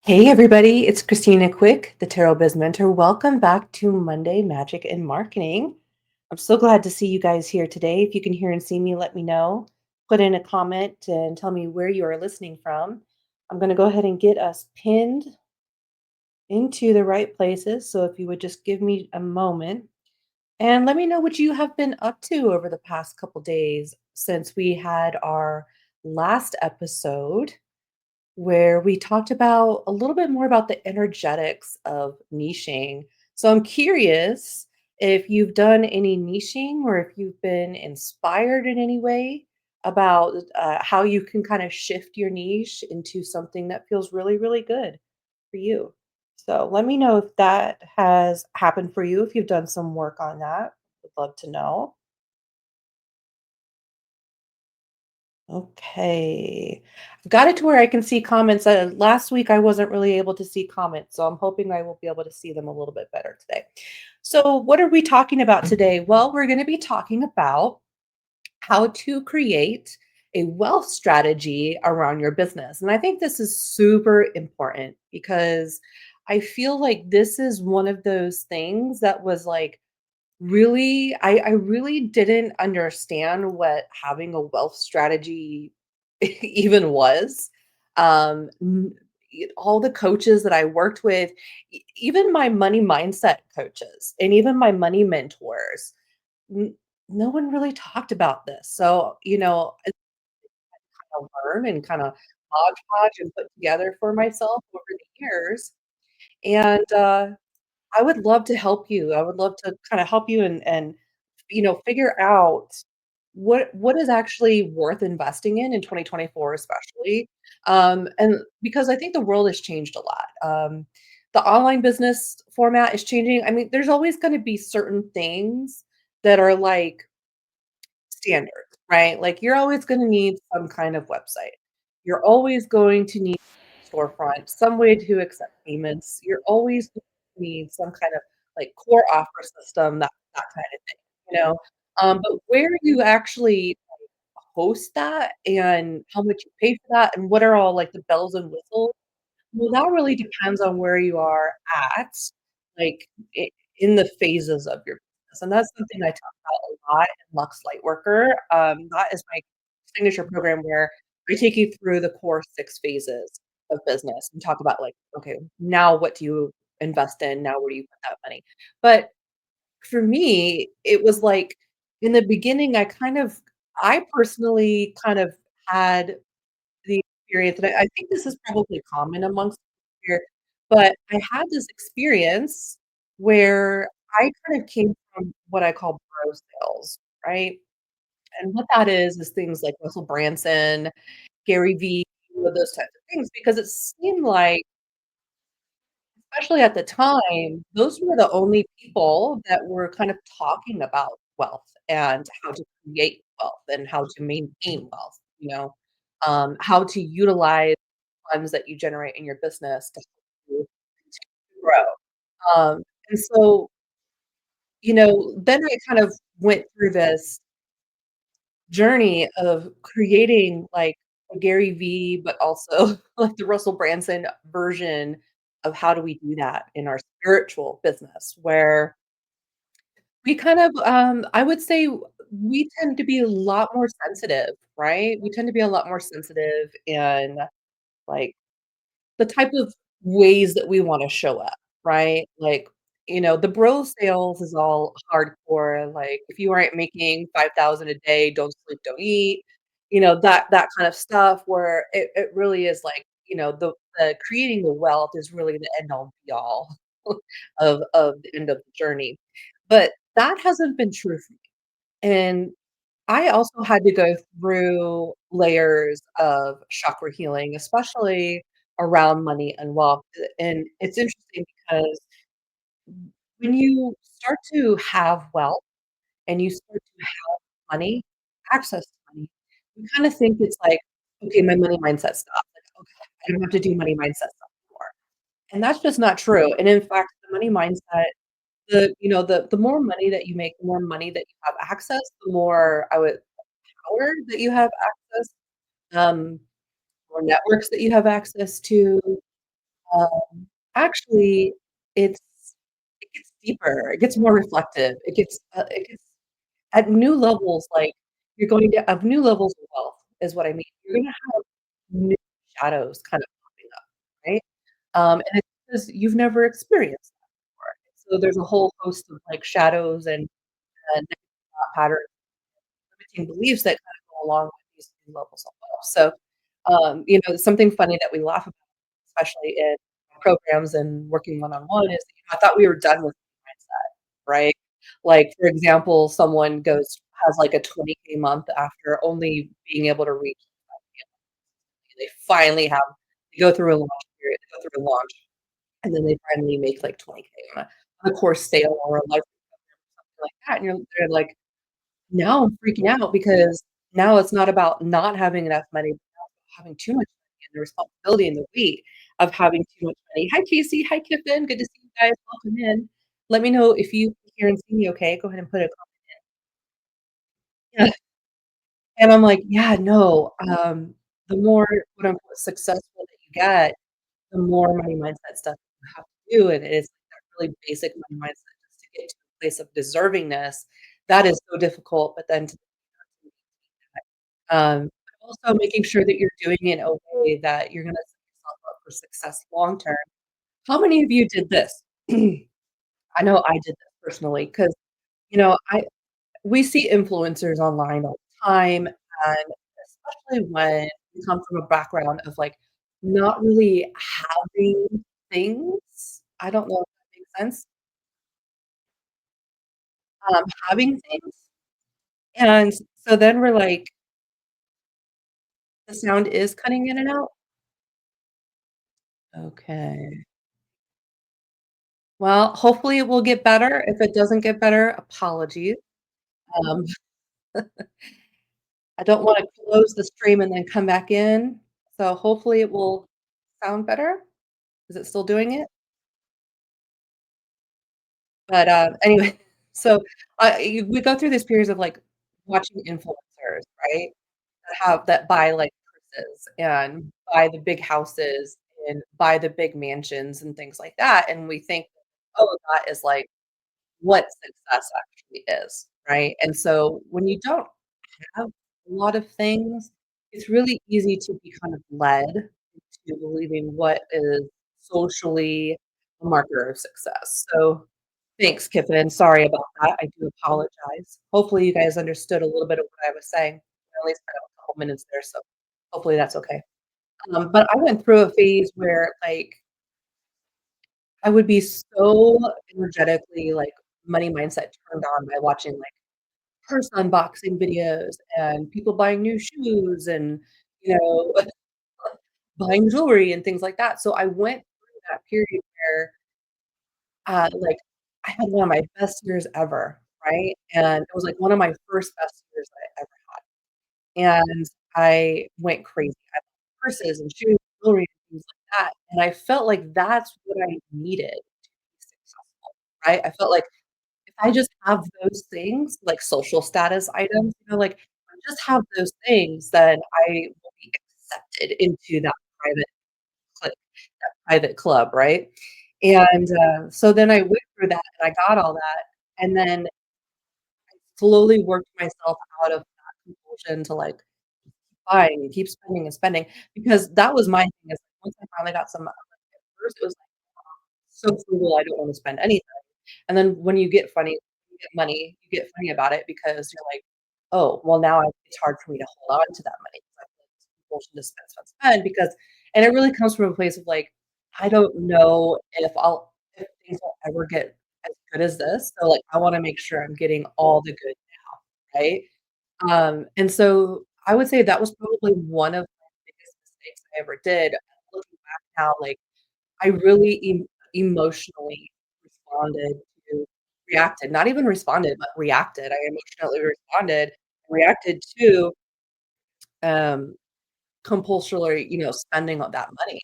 Hey everybody, it's Christina Quick, the Tarot Biz Mentor. Welcome back to Monday Magic and Marketing. I'm so glad to see you guys here today. If you can hear and see me, let me know. Put in a comment and tell me where you are listening from. I'm going to go ahead and get us pinned into the right places. So if you would just give me a moment and let me know what you have been up to over the past couple days since we had our last episode where we talked about a little bit more about the energetics of niching. So I'm curious if you've done any niching or if you've been inspired in any way about how you can kind of shift your niche into something that feels really, really good for you. So let me know if that has happened for you, if you've done some work on that. Would love to know. Okay. I've got it to where I can see comments. Last week I wasn't really able to see comments, so I'm hoping I will be able to see them a little bit better today. So, what are we talking about today? Well, we're going to be talking about how to create a wealth strategy around your business. And I think this is super important because I feel like this is one of those things that was like really, I really didn't understand what having a wealth strategy even was. All the coaches that I worked with, even my money mindset coaches and even my money mentors, n no one really talked about this. So, I learn and kinda hodgepodge and put together for myself over the years, and, I would love to help you. I would love to kinda help you and figure out what is actually worth investing in 2024 especially, and because I think the world has changed a lot. The online business format is changing. I mean, there's always gonna be certain things that are, like, standard, right? Like, you're always gonna need some kind of website. You're always going to need storefront, some way to accept payments. You're always going to need some kind of, like, core offer system, that kind of thing, you know? But where you actually host that and how much you pay for that and what are all, like, the bells and whistles, well, that really depends on where you are at, like, I in the phases of your business, and that's something I talk about a lot in Lux Lightworker. That is my signature program where I take you through the core 6 phases of business and talk about, like, okay, now what do you invest in? Now where do you put that money? But for me, it was like, in the beginning, I personally kind of had the experience, and I think this is probably common amongst here, but I had this experience where I kind of came from what I call bro sales, right? And what that is things like Russell Branson, Gary Vee, those types of things, because it seemed like, especially at the time, those were the only people that were kind of talking about wealth and how to create wealth and how to maintain wealth, how to utilize funds that you generate in your business to help you continue to grow. And so, then I kind of went through this journey of creating like a Gary Vee, but also like the Russell Branson version of how do we do that in our spiritual business, where we kind of, I would say we tend to be a lot more sensitive, right? We tend to be a lot more sensitive in like the type of ways that we wanna show up, right? Like, the bro sales is all hardcore, like, if you aren't making 5,000 a day, don't sleep, don't eat, that kind of stuff where it really is like, the creating the wealth is really the end all be all of the end of the journey. But that hasn't been true for me, and I also had to go through layers of chakra healing, especially around money and wealth, and it's interesting because when you start to have wealth and you start to have money, access to money, you kinda think it's like, "Okay, my money mindset stopped." Like, "Okay, I don't have to do money mindset stuff anymore." And that's just not true, and in fact, the money mindset the more money that you make, the more money that you have access, the more power that you have access, um, more networks that you have access to, Actually, it's it gets deeper, it gets more reflective, it gets at new levels, like, you're going to of new levels of wealth is what I mean. You're gonna have new shadows kind of popping up, right? And it's because you've never experienced that before. So there's a whole host of, like, shadows and thought patterns, limiting beliefs that kind of go along with these new levels of wealth. So, something funny that we laugh about, especially in programs and working one-on-one is, I thought we were done with mindset, right? Like, for example, someone goes has, like, a 20K month after only being able to reach 5K. They finally have they go through a launch period, they go through a launch, and then they finally make, like, 20K on a course sale or a life program or something like that, and they're like, now I'm freaking out because now it's not about not having enough money, but now it's about having too much money and the responsibility and the weight of having too much money. Hi, Casey. Hi, Kiffin. Good to see you guys. Welcome in. Let me know if you can hear and see me okay. Go ahead and put a comment in. And I'm like, "Yeah, no, the more, quote, unquote, successful that you get, the more money mindset stuff you have to do, and it's like that really basic money mindset just to get to a place of deservingness, that is so difficult, but then to but also making sure that you're doing it in a way that you're gonna set yourself up for success long term. How many of you did this? I know I did this personally 'cause, I we see influencers online all the time, and especially when you come from a background of, like, not really having things. I don't know if that makes sense. Having things, and so then we're like the sound is cutting in and out? Okay. Well, hopefully it will get better. If it doesn't get better, apologies. Um, I don't wanna close the stream and then come back in, so hopefully it will sound better. Is it still doing it? But, anyway, so, we go through this periods of, like, watching influencers, right, that buy, like, purses and buy the big houses and buy the big mansions and things like that, and we think, "Oh, that is, like, what success actually is," right? And so when you don't have a lot of things, it's really easy to be kind of led into believing what is socially a marker of success. So, thanks, Kiffin. Sorry about that. I do apologize. Hopefully, you guys understood a little bit of what I was saying. I only spent a couple minutes there, so hopefully that's okay. But I went through a phase where, like, I would be so energetically, like, money mindset turned on by watching, like, purse unboxing videos and people buying new shoes and, you know, buying jewelry and things like that. So I went through that period where, like, I had one of my best years ever, right? And it was, like, one of my first best years that I ever had, and I went crazy. I bought purses and shoes, jewelry, and things like that, and I felt like that's what I needed to be successful, right? I felt like if I just have those things, like social status items, like, if I just have those things, then I will be accepted into that private clique, that private club, right? And, so then I went through that and I got all that, and then slowly worked myself out of that compulsion to, like, buying and keep spending and spending, because that was my thing is, like, once I finally got some money at first, it was, like, so frugal, I don't wanna spend anything. And then when you get money, you get funny about it because you're like, "Oh, well, now it's hard for me to hold on to that money because I feel like this compulsion to spend, spend, spend," because and it really comes from a place of, like, I don't know if things will ever get as good as this, so, like, I wanna make sure I'm getting all the good now, right? And so I would say that was probably one of my biggest mistakes I ever did. Looking back now, like, I really emotionally responded to reacted, not even responded, but reacted. I emotionally reacted to, um, compulsory, spending of that money.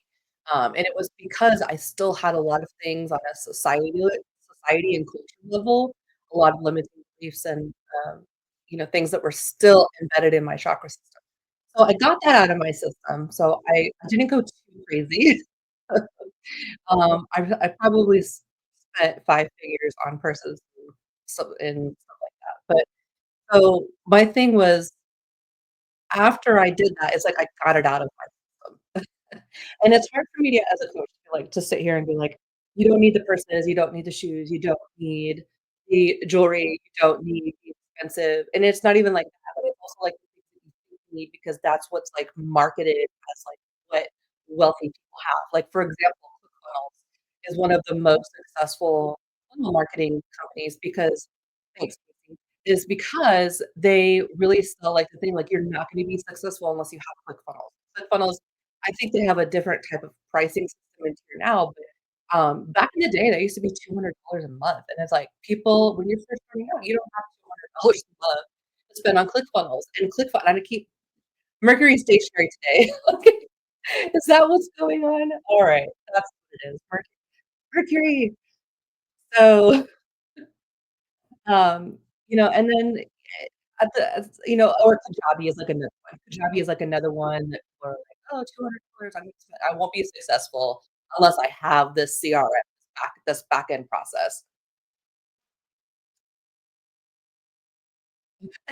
And it was because I still had a lot of things on a society and culture level, a lot of limiting beliefs and, things that were still embedded in my chakra system. So I got that out of my system, so I didn't go too crazy. I probably spent 5 figures on purses and stuff like that, but so my thing was after I did that, it's like I got it out of my system. And it's hard for me to as a coach to, like, to sit here and be like, "You don't need the purses, you don't need the shoes, you don't need the jewelry, you don't need the expensive," and it's not even like that, but it's also like the things that you think you need because that's what's, like, marketed as, like, what wealthy people have. Like, for example, ClickFunnels is one of the most successful funnel marketing companies because thanks, Casey, is because they really sell, like, the thing, like, you're not gonna be successful unless you have ClickFunnels. ClickFunnels I think they have a different type of pricing system in tier now, but, back in the day, that used to be $200 a month, and it's like, people when you're first starting out, you don't have $200 a month to spend on ClickFunnels, and ClickFun I keep Mercury stationary today. Okay. Is that what's going on? Alright, that's what it is, Mercury. So, and then, at the as or Kajabi is like another one. Kajabi is like another one that people are like, "Oh, $200, I won't be successful unless I have this CRM, this back-end process."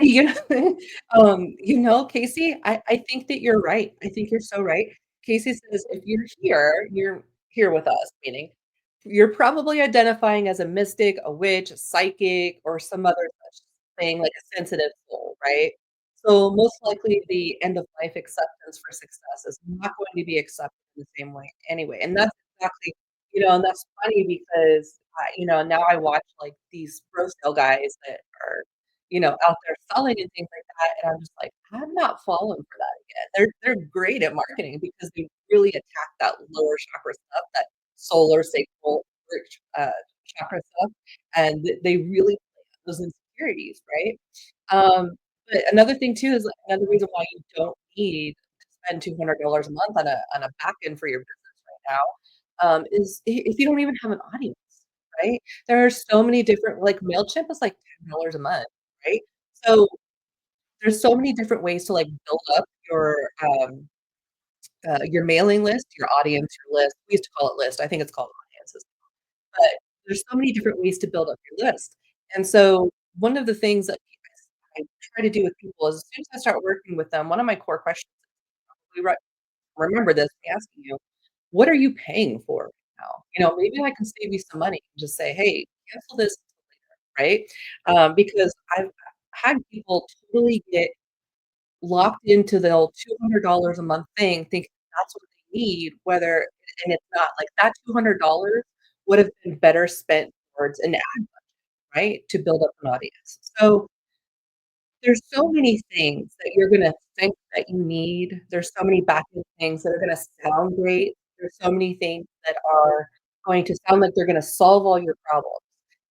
You know Casey, I think that you're right. I think you're so right. Casey says, "If you're here with us," meaning you're probably identifying as a mystic, a witch, a psychic, or some other such thing, like a sensitive soul, right? So, most likely, the end of life acceptance for success is not going to be accepted in the same way anyway, and that's exactly and that's funny because now I watch, like, these bro sale guys that are out there selling and things like that, and I'm just like, "I'm not falling for that again." They're great at marketing because they really attack that lower chakra stuff, that solar, sacral, rich, chakra stuff, and they really play on those insecurities, right? Um, but another thing too is, like, another reason why you don't need to spend $200 a month on a back end for your business right now, is if you don't even have an audience, right? There are so many different like, MailChimp is like $10 a month, right? So, there's so many different ways to, like, build up your mailing list, your audience, your list. We used to call it list, I think it's called audiences, but there's so many different ways to build up your list, and so one of the things that I try to do with people is as soon as I start working with them, one of my core questions we re remember this, me asking you, "What are you paying for right now?" Maybe I can save you some money and just say, "Hey, cancel this," right? Because I've had people totally get locked into the old $200 a month thing, thinking that's what they need, whether and it's not. Like, that $200 would have been better spent towards an ad, right, to build up an audience. So, there's so many things that you're gonna think that you need. There's so many back-end things that are gonna sound great. There's so many things that are going to sound like they're gonna solve all your problems,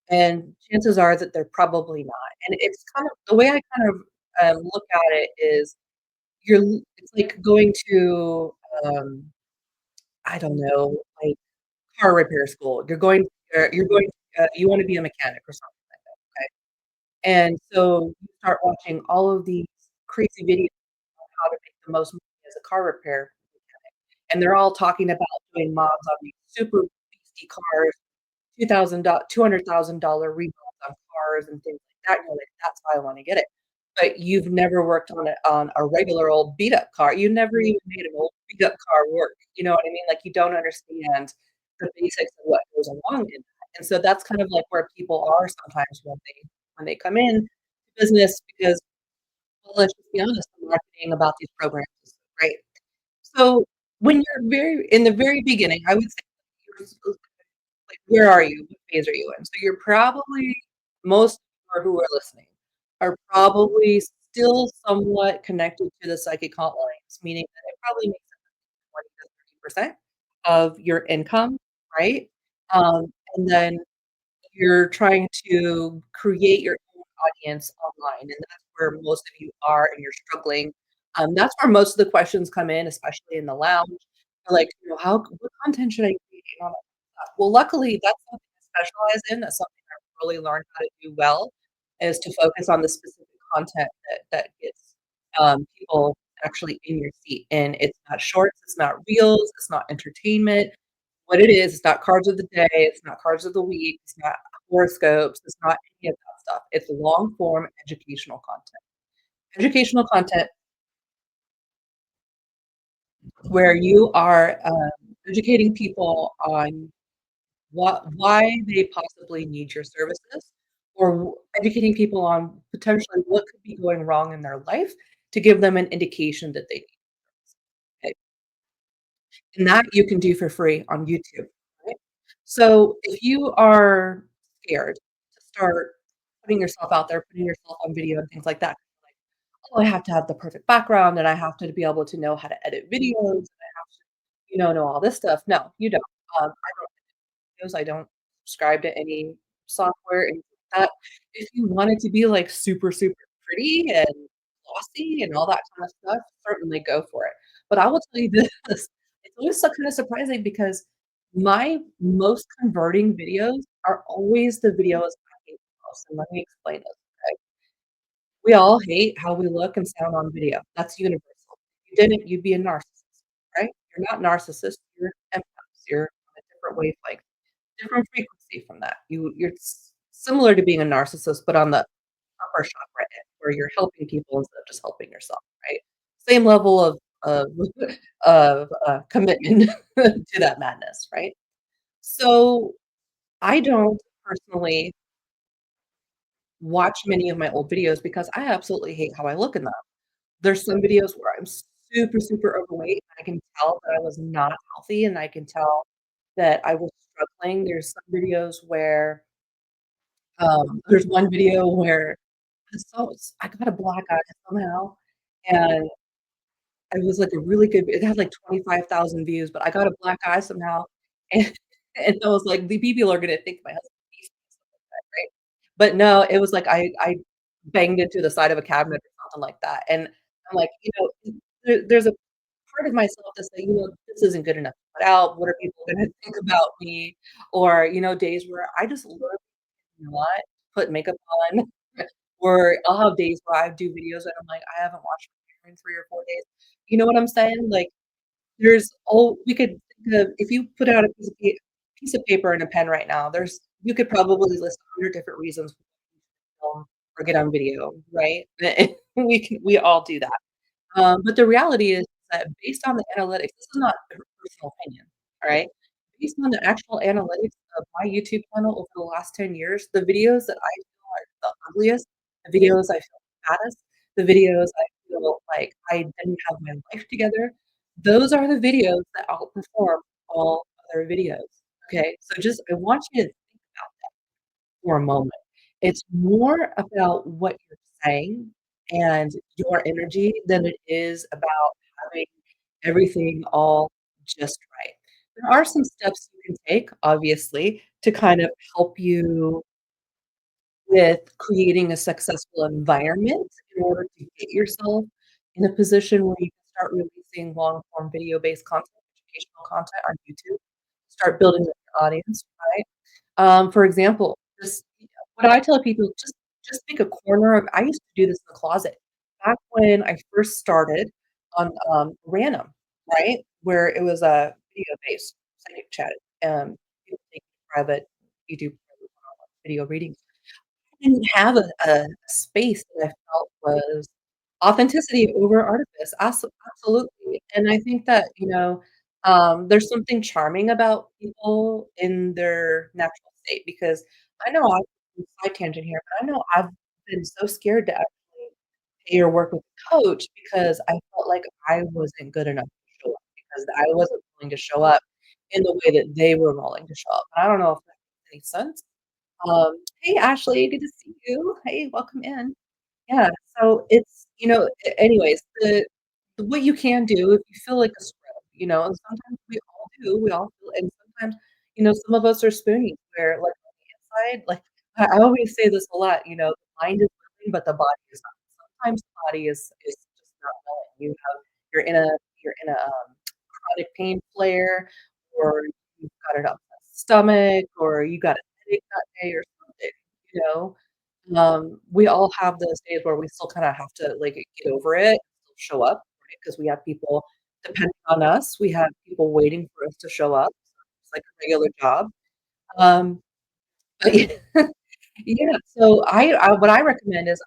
and chances are that they're probably not. And it's kind of the way I kind of, look at it is it's like going to, um, I don't know, like, car repair school. You wanna be a mechanic or something like that, okay? And so you start watching all of these crazy videos on how to make the most money as a car repair mechanic, and they're all talking about doing mods on these super beastie cars, $200,000 rebuilds on cars and things like that, and you're like, "That's why I wanna get it." But you've never worked on a regular old beat up car. You never even made an old beat up car work, you know what I mean? Like, you don't understand the basics of what goes along in that, and so that's kind of like where people are sometimes when they come in to business because, well, let's just be honest, the marketing about these programs is so great. So, when you're very in the very beginning, I would say you're like, where are you? What phase are you in? So you're probably most people who are listening are probably still somewhat connected to the psychic hotlines, meaning that it probably makes up 20 to 30% of your income, right? And then you're trying to create your own audience online, and that's where most of you are, and you're struggling. That's where most of the questions come in, especially in the lounge. They're like, "How what content should I create?" And all that stuff. Well, luckily, that's something I specialize in. That's something I've really learned how to do well, is to focus on the specific content that gets, people actually in your seat, and it's not shorts, it's not reels, it's not entertainment. what it is. It's not cards of the day, it's not cards of the week, it's not horoscopes, it's not any of that stuff. It's long form educational content. Educational content where you are, educating people on why they possibly need your services, or educating people on potentially what could be going wrong in their life to give them an indication that they need it. And that you can do for free on YouTube, right? So, if you are scared to start putting yourself out there, putting yourself on video and things like that, like, "Oh, I have to have the perfect background, and I have to be able to know how to edit videos, and I have to, know all this stuff." No, you don't. I don't videos, I don't subscribe to any software, anything like that. If you want it to be, like, super, super pretty and glossy and all that kind of stuff, certainly go for it. But I will tell you this, it's always so kinda surprising because my most converting videos are always the videos I hate the most, and let me explain this, okay? We all hate how we look and sound on video. That's universal. If you didn't, you'd be a narcissist, right? You're not narcissists, you're empaths, you're on a different wavelength, different frequency from that. You're similar to being a narcissist, but on the upper chakra end, where you're helping people instead of just helping yourself, right? Same level of commitment to that madness, right? So, I don't personally watch many of my old videos because I absolutely hate how I look in them. There's some videos where I'm super, super overweight, and I can tell that I was not healthy, and I can tell that I was struggling. There's some videos where, there's one video where I got a black eye somehow, and it was, like, a really good it had, like, 25,000 views, but I got a black eye somehow, and and I was like, "The people are gonna think my husband beat me," stuff like that, right? But no, it was like I banged into the side of a cabinet or something like that, and I'm like, there's a part of myself that's like, "This isn't good enough to put out. What are people gonna think about me?" Or, days where I just love, what, put makeup on, or I'll have days where I do videos and I'm like, "I haven't washed my hair in 3 or 4 days." You know what I'm saying? Like, there's all we could think of if you put out a piece of paper and a pen right now, there's you could probably list 100 different reasons or get on video, right? We all do that. But the reality is that based on the analytics, this is not a personal opinion, all right? Based on the actual analytics of my YouTube channel over the last 10 years, the videos that I feel are the ugliest, the videos I feel fattest, the videos I feel like I didn't have my life together, those are the videos that outperform all other videos, okay? So just I want you to think about for a moment. It's more about what you're saying and your energy than it is about having everything all just right. There are some steps you can take, obviously, to kind of help you with creating a successful environment in order to get yourself in a position where you can start releasing long form video-based content, educational content on YouTube, start building up your audience, right? For example, just what I tell people, just make a corner of I used to do this in the closet. Back when I first started on, Random, right? Where it was a video-based psychic chat, people take private, you do private one-on-one video readings. I didn't have a space that I felt was authenticity over artifice, absolutely, and I think that, there's something charming about people in their natural state because I know side tangent here, but I know I've been so scared to actually pay or work with a coach because I felt like I wasn't good enough to show up because I wasn't willing to show up in the way that they were willing to show up, and I don't know if that makes any sense. Hey, Ashley, good to see you. Hey, welcome in. Yeah, so it's anyways, the what you can do if you feel like a scrub, and sometimes we all do, we all feel and sometimes, some of us are spoonies where, like, on the inside, like, I always say this a lot, the mind is willing, but the body is not. Sometimes the body is just not willing. You're in a you're in a, chronic pain flare, or you've got an upset stomach, or you got a headache that day or something, you know? We all have those days where we still kinda have to, like, get over it, still show up, right? Because we have people depending on us, we have people waiting for us to show up, like a regular job. Um, but yeah, so I what I recommend is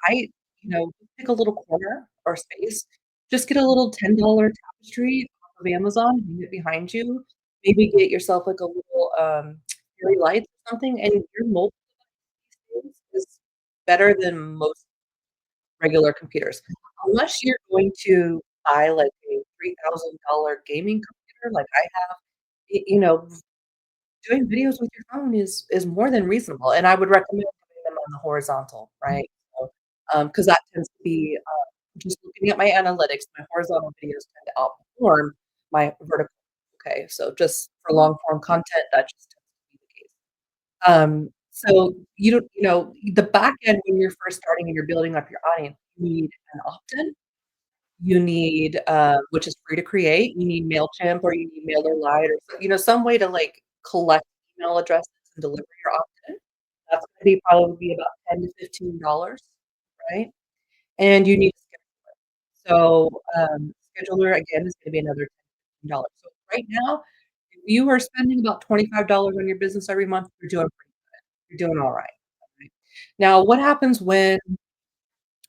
pick a little corner or space, just get a little $10 tapestry off of Amazon, hang it behind you, maybe get yourself, like, a little, fairy lights or something, and your mobile device is better than most regular computers. Unless you're going to buy, like, a $3,000 gaming computer like I have, doing videos with your phone is more than reasonable, and I would recommend doing them on the horizontal, right? So, 'cause that tends to be, just looking at my analytics, my horizontal videos tend to outperform my vertical. Okay, so just for long form content, that just tends to be the case. So you don't the back end when you're first starting and you're building up your audience, you need an opt-in, you need, which is free to create, you need MailChimp or you need MailerLite or some way to, like, collect email addresses and deliver your opt-in. That's gonna be probably be about $10 to $15, right? And you need a so, scheduler again is gonna be another $10 to $15. So right now, if you are spending about $25 on your business every month, you're doing pretty good. You're doing all right. Now, what happens when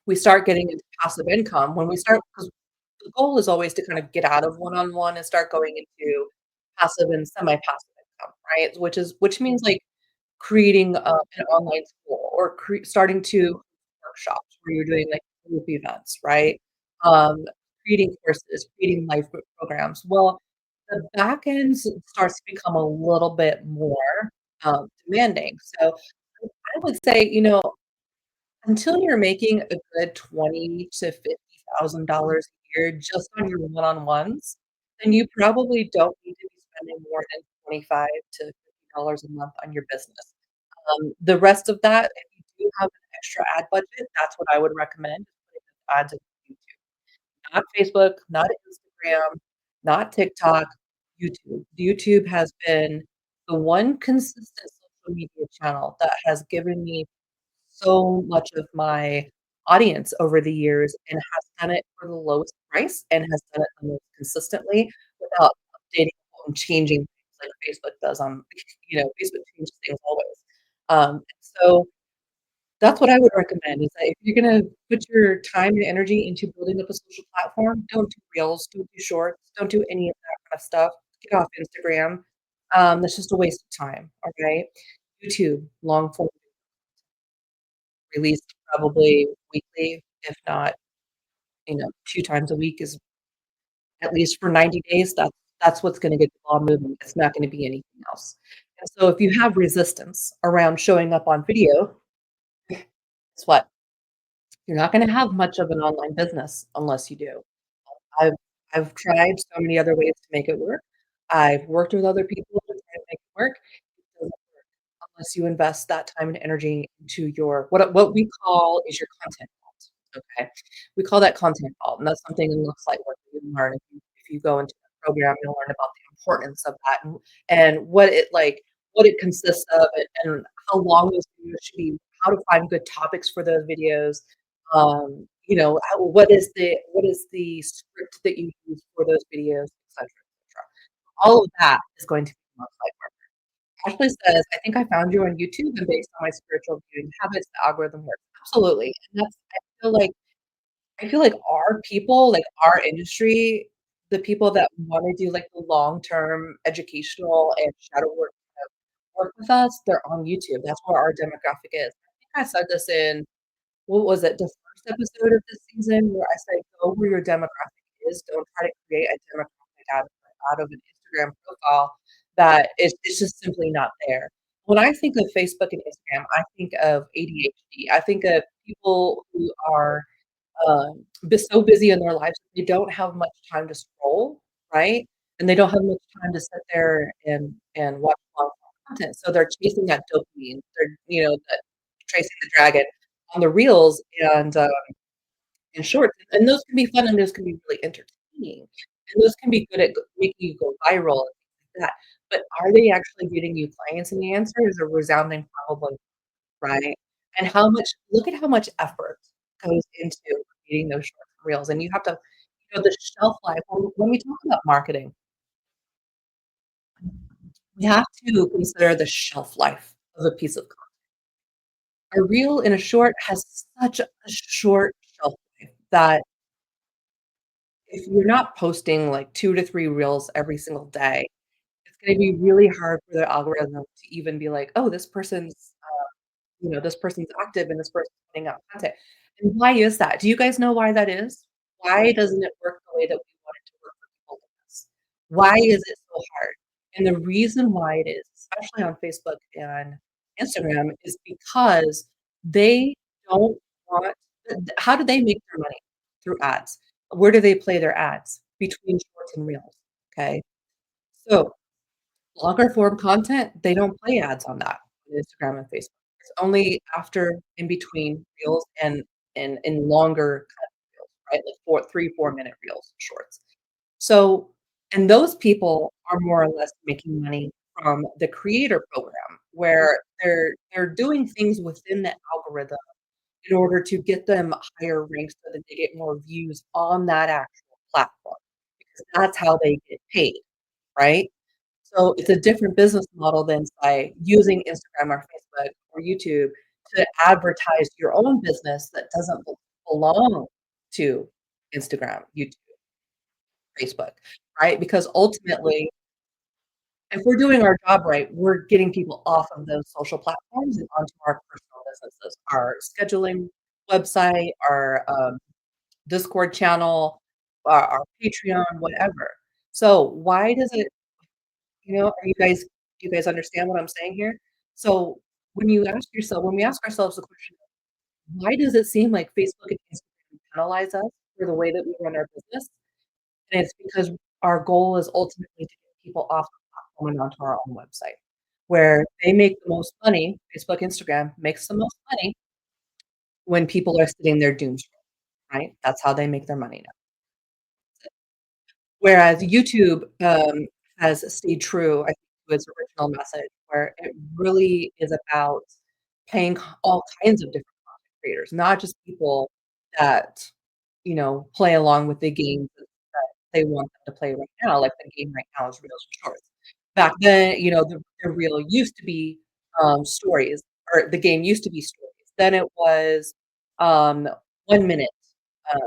we start getting into passive income? When we start 'cause the goal is always to kind of get out of one-on-one and start going into passive and semi-passive income, right? Which means, like, creating, an online school or starting to workshops where you're doing, like, group events, right? Um, creating courses, creating life group programs. Well, the back end starts to become a little bit more, demanding. So, I would say, until you're making a good 20 to $50,000 a year just on your one-on-ones, then you probably don't need to be spending more than 25 to $50 a month on your business. The rest of that, if you do have an extra ad budget, that's what I would recommend, putting ads in YouTube. Not Facebook, not Instagram, not TikTok, YouTube. YouTube has been the one consistent social media channel that has given me so much of my audience over the years and has done it for the lowest price and has done it the most consistently without updating and changing things like Facebook does on Facebook changes things always. So that's what I would recommend is that if you're gonna put your time and energy into building up a social platform, don't do reels, don't do shorts, don't do any of that kind of stuff. Get off Instagram. That's just a waste of time, okay? YouTube, long form released probably weekly, if not, 2 times a week is at least for 90 days, that's what's gonna get the ball moving. It's not gonna be anything else. And so if you have resistance around showing up on video, guess what? You're not gonna have much of an online business unless you do. I've I've tried so many other ways to make it work. I've worked with other people to try to make it work. It doesn't work unless you invest that time and energy into your what we call is your content vault, okay? We call that content vault, and that's something that looks like what you learn if you go into the program, you'll learn about the importance of that and what it consists of and how long those videos should be, how to find good topics for those videos, what is the script that you use for those videos, etcetera, etcetera. All of that is going to be most likely. Ashley says, "I think I found you on YouTube, and based on my spiritual viewing habits, the algorithm works." Absolutely, and that's I feel like our people, like our industry, the people that wanna do, like, the long-term educational and shadow work with us, they're on YouTube. That's where our demographic is. I think I said this in what was it? The first episode of this season where I said, "Go where your demographic is, don't try to create a demographic out of an Instagram profile that is it's just simply not there." When I think of Facebook and Instagram, I think of ADHD. I think of people who are, so busy in their lives, they don't have much time to scroll, right? And they don't have much time to sit there and watch long form content, so they're chasing that dopamine. They're, chasing the dragon on the reels and shorts, and those can be fun and those can be really entertaining, and those can be good at making you go viral and things like that, but are they actually getting you clients? And the answer is a resounding probably, right? And look at how much effort goes into creating those short reels, and you have to the shelf life when we talk about marketing We have to consider the shelf life of a piece of a reel and a short has such a short shelf life that if you're not posting, like, 2 to 3 reels every single day, it's gonna be really hard for the algorithm to even be like, "Oh, this person's, this person's active and this person's putting out content." And why is that? Do you guys know why that is? Why doesn't it work the way that we want it to work for people like us? Why is it so hard? And the reason why it is, especially on Facebook and Instagram, is because they don't want how do they make their money? Through ads. Where do they play their ads? Between shorts and reels, okay? So, longer form content, they don't play ads on that, on Instagram and Facebook. It's only after in between reels and longer kind of reels, right? Like 4 minute reels, shorts. So and those people are more or less making money from the creator program, where they're doing things within the algorithm in order to get them higher ranks so that they get more views on that actual platform, because that's how they get paid, right? So it's a different business model than, say, using Instagram or Facebook or YouTube to advertise your own business that doesn't belong to Instagram, YouTube, Facebook, right? Because ultimately, if we're doing our job right, we're getting people off of those social platforms and onto our personal businesses, our scheduling website, our, Discord channel, our Patreon, whatever. So why does it are you guys understand what I'm saying here? So when we ask ourselves the question, why does it seem like Facebook and Instagram penalize us for the way that we run our business? And it's because our goal is ultimately to get people off the platform and onto our own website, where they make the most money, Facebook, Instagram makes the most money when people are sitting there doom scrolling, right? That's how they make their money now. Whereas YouTube, has stayed true, I think, to its original message, where it really is about paying all kinds of different content creators, not just people that, play along with the games that they want them to play right now, like the game right now is Reels and Shorts. Back then, the reel used to be, stories, or the game used to be stories. Then it was, um, 1 minute, uh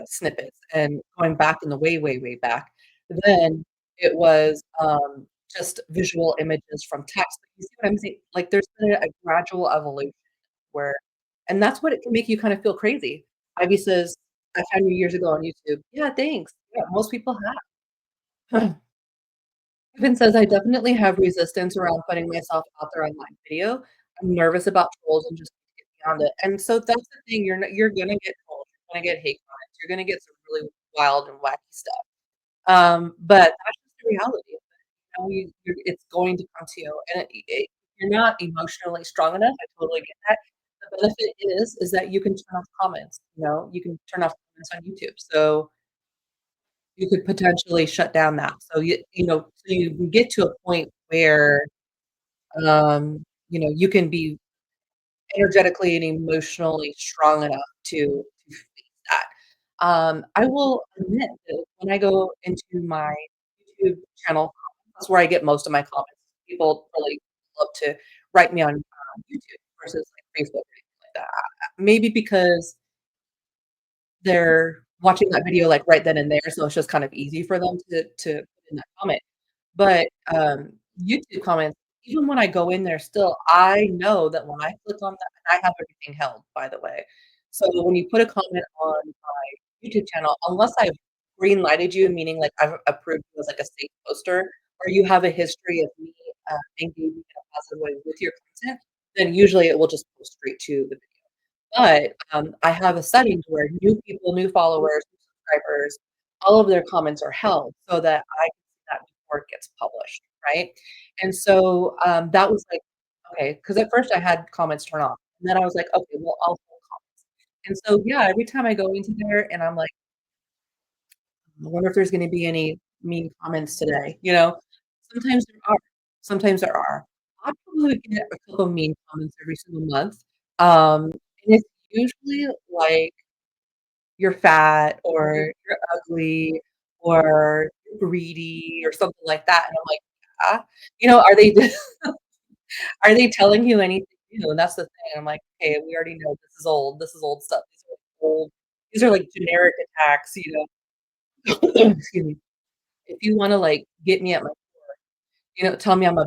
snippets, and going back in the way, way, way back, then it was, just visual images from text. You see what I'm saying? Like, there's been a gradual evolution where and that's what it can make you kind of feel crazy. Ivy says, "I found you years ago on YouTube." Yeah, thanks. Yeah, most people have. Even says, "I definitely have resistance around putting myself out there on live video. I'm nervous about trolls and just get beyond it." And so that's the thing, you're gonna get trolls, you're gonna get hate comments, you're gonna get some really wild and wacky stuff. But that's just the reality of it. It's going to come to you, and if you're not emotionally strong enough, I totally get that. The benefit is that you can turn off comments, you can turn off comments on YouTube. So you could potentially shut down that. So so you can get to a point where, you can be energetically and emotionally strong enough to face that. I will admit that when I go into my YouTube channel, that's where I get most of my comments. People really love to write me on, YouTube versus, like, Facebook or anything like that. Maybe because they're watching that video, like, right then and there, so it's just kind of easy for them to put in that comment. But, YouTube comments, even when I go in there still, I know that when I click on that and I have everything held, by the way. So when you put a comment on my YouTube channel, unless I've green lighted you, meaning, like, I've approved you as, like, a safe poster, or you have a history of me, engaging in a positive way with your content, then usually it will just go straight to the but, I have a setting to where new people, new followers, new subscribers, all of their comments are held so that I can see that before it gets published, right? And so, that was like, okay, because at first I had comments turned off, and then I was like, "Okay, well, I'll hold comments." And so, yeah, every time I go into there and I'm like, "I wonder if there's gonna be any mean comments today," you know? Sometimes there are, sometimes there are. I probably get a couple mean comments every single month, and it's usually like, "You're fat," or "You're ugly," or "You're greedy," or something like that, and I'm like, Yeah. You know, are they are they telling you anything new? And that's the thing. I'm like, "Okay, we already know this is old. This is old stuff. These are, like, generic attacks," you know? Excuse me. If you wanna, like, get me at my tell me I'm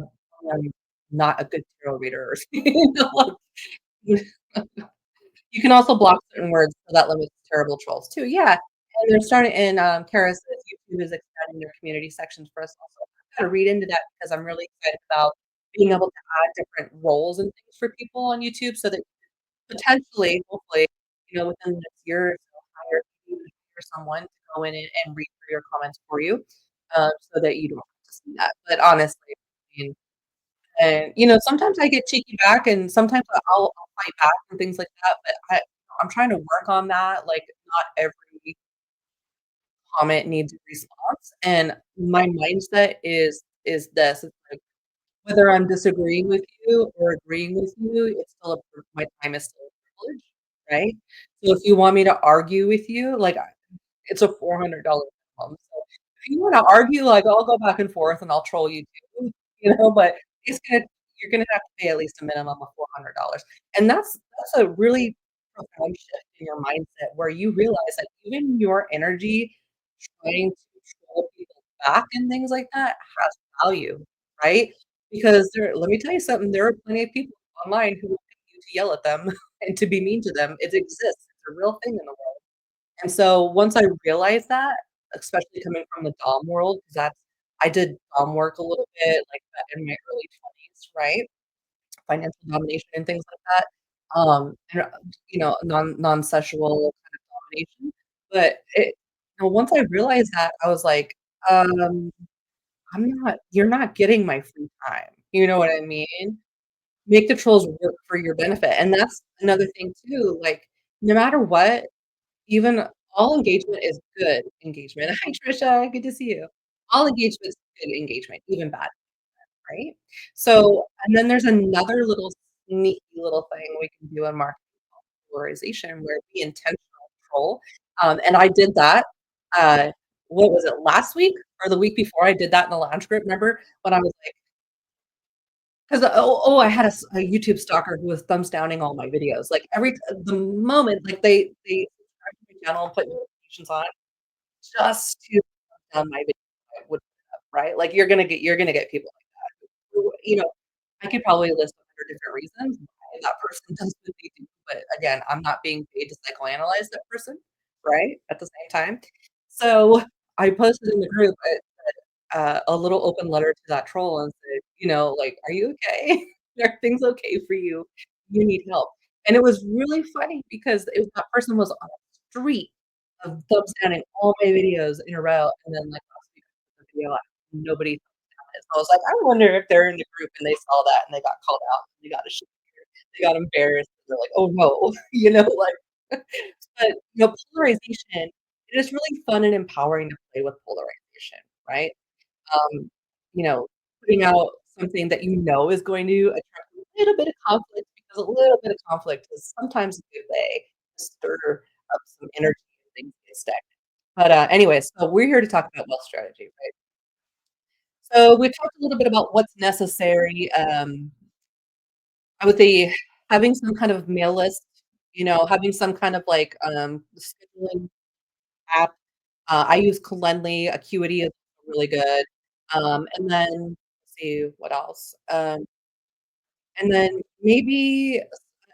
not a good tarot reader or something, like you can also block certain words, so that limits terrible trolls too. Yeah, and they're starting and, Kara says YouTube is expanding their community sections for us also. I gotta read into that because I'm really excited about being able to add different roles and things for people on YouTube so that potentially, hopefully, within the next year or so, hire someone to go in and read through your comments for you, so that you don't have to see that. But honestly, I mean and, sometimes I get cheeky back, and sometimes I'll fight back and things like that, but I'm trying to work on that, like, not every comment needs a response, and my mindset is this, it's like, whether I'm disagreeing with you or agreeing with you, it's still a my time is still a privilege, right? So if you want me to argue with you, like, it's a $400 minimum, so if you wanna argue, like, I'll go back and forth and I'll troll you too, but it's gonna you're gonna have to pay at least a minimum of $400, and that's a really profound shift in your mindset where you realize that even your energy trying to troll people back and things like that has value, right? Because let me tell you something, there are plenty of people online who will pay you to yell at them and to be mean to them. It exists. It's a real thing in the world. And so once I realized that, especially coming from the dom world, because I did dom work a little bit, like, back in my early 20s, right? Financial domination and things like that, and, non-sexual kind of domination, but once I realized that, I was like, "Um, you're not getting my free time." You know what I mean? Make the trolls work for your benefit, and that's another thing too, like, no matter what, even all engagement is good engagement. Hi, Trisha, good to see you. All engagement is good engagement, even bad, right? So and then there's another little sneaky little thing we can do in marketing called polarization where we intentionally troll, and I did that, uh, what was it, last week or the week before I did that in the lounge group, remember when I was like 'cause, I had a YouTube stalker who was thumbs downing all my videos, like, the moment, like, they subscribed to my channel and put notifications on just to thumb down my video I would put up, right? Like, you're gonna get people like that who, I could probably list 100 different reasons why that person does what they do, but again, I'm not being paid to psychoanalyze that person, right, at the same time. So, I posted in the group, a little open letter to that troll and said, like, "Are you okay? Are things okay for you? You need help." And it was really funny because that person was on a streak of thumbs downing all my videos in a row, and then, like, last week I put the video out, nobody thumbs down it. So I was like, "I wonder if they're in the group and they saw that and they got called out, and they got ashamed, they got embarrassed, and they're like, 'Oh, no,'" like but, polarization, it is really fun and empowering to play with polarization, right? um, putting out something that is going to attract a little bit of conflict because a little bit of conflict is sometimes a good way to stir up some energy and things get stagnant. But, anyways, so we're here to talk about wealth strategy, right? So we talked a little bit about what's necessary. I would say having some kind of mail list, having some kind of like scheduling app. I use Calendly, Acuity is really good. And then let's see what else. And then maybe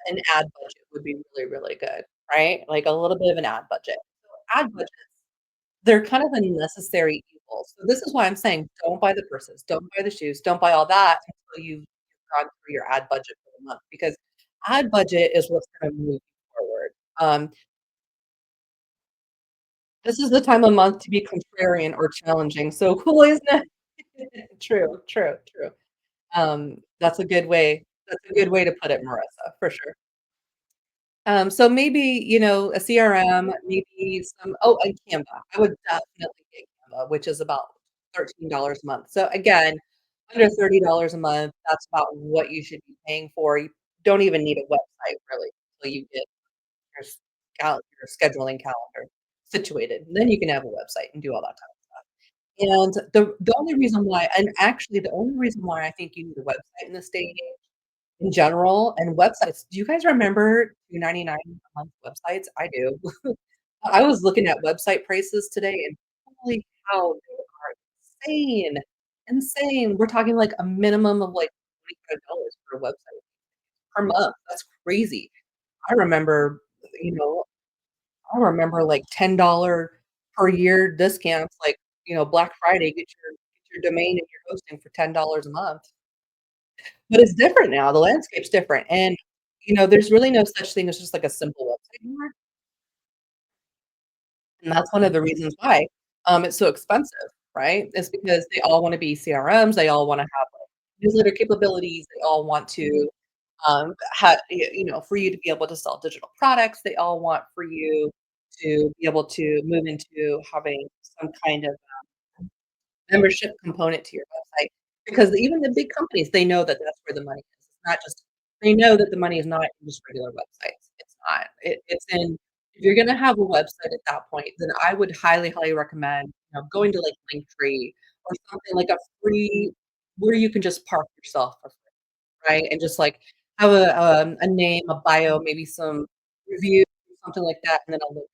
an ad budget would be really, really good, right? Like a little bit of an ad budget. So ad budgets, they're kind of a necessary evil. So this is why I'm saying don't buy the purses, don't buy the shoes, don't buy all that until you've gone through your ad budget for the month because ad budget is what's going to move you forward. This is the time of month to be contrarian or challenging. So cool, isn't it? True, true, true. That's a good way to put it, Marissa, for sure. So maybe, a CRM, maybe and Canva. I would definitely get Canva, which is about $13 a month. So again, under $30 a month, that's about what you should be paying for. You don't even need a website really until you get your your scheduling calendar situated. And then you can have a website and do all that kind of stuff. And the only reason why and actually the only reason why I think you need a website in this day and age in general and websites do you guys remember $2.99 a month websites? I do. I was looking at website prices today and holy cow, they are insane, insane. We're talking like a minimum of like $25 for a website per month. That's crazy. I remember, you know, I remember like $10 per year discounts, like, Black Friday, get your domain and your hosting for $10 a month. But it's different now, the landscape's different, and, there's really no such thing as just like a simple website anymore, and that's one of the reasons why, it's so expensive, right? It's because they all wanna be CRMs, they all wanna have, like, newsletter capabilities, they all want to, for you to be able to sell digital products, they all want for you to be able to move into having some kind of membership component to your website, because even the big companies, they know that that's where the money is. It's not just they know that the money is not in just regular websites. It's not. It's in if you're gonna have a website at that point, then I would highly, highly recommend, going to, like, Linktree or something like a free where you can just park yourself for free, right? And just, like, have a name, a bio, maybe some reviews, something like that, and then I'll look,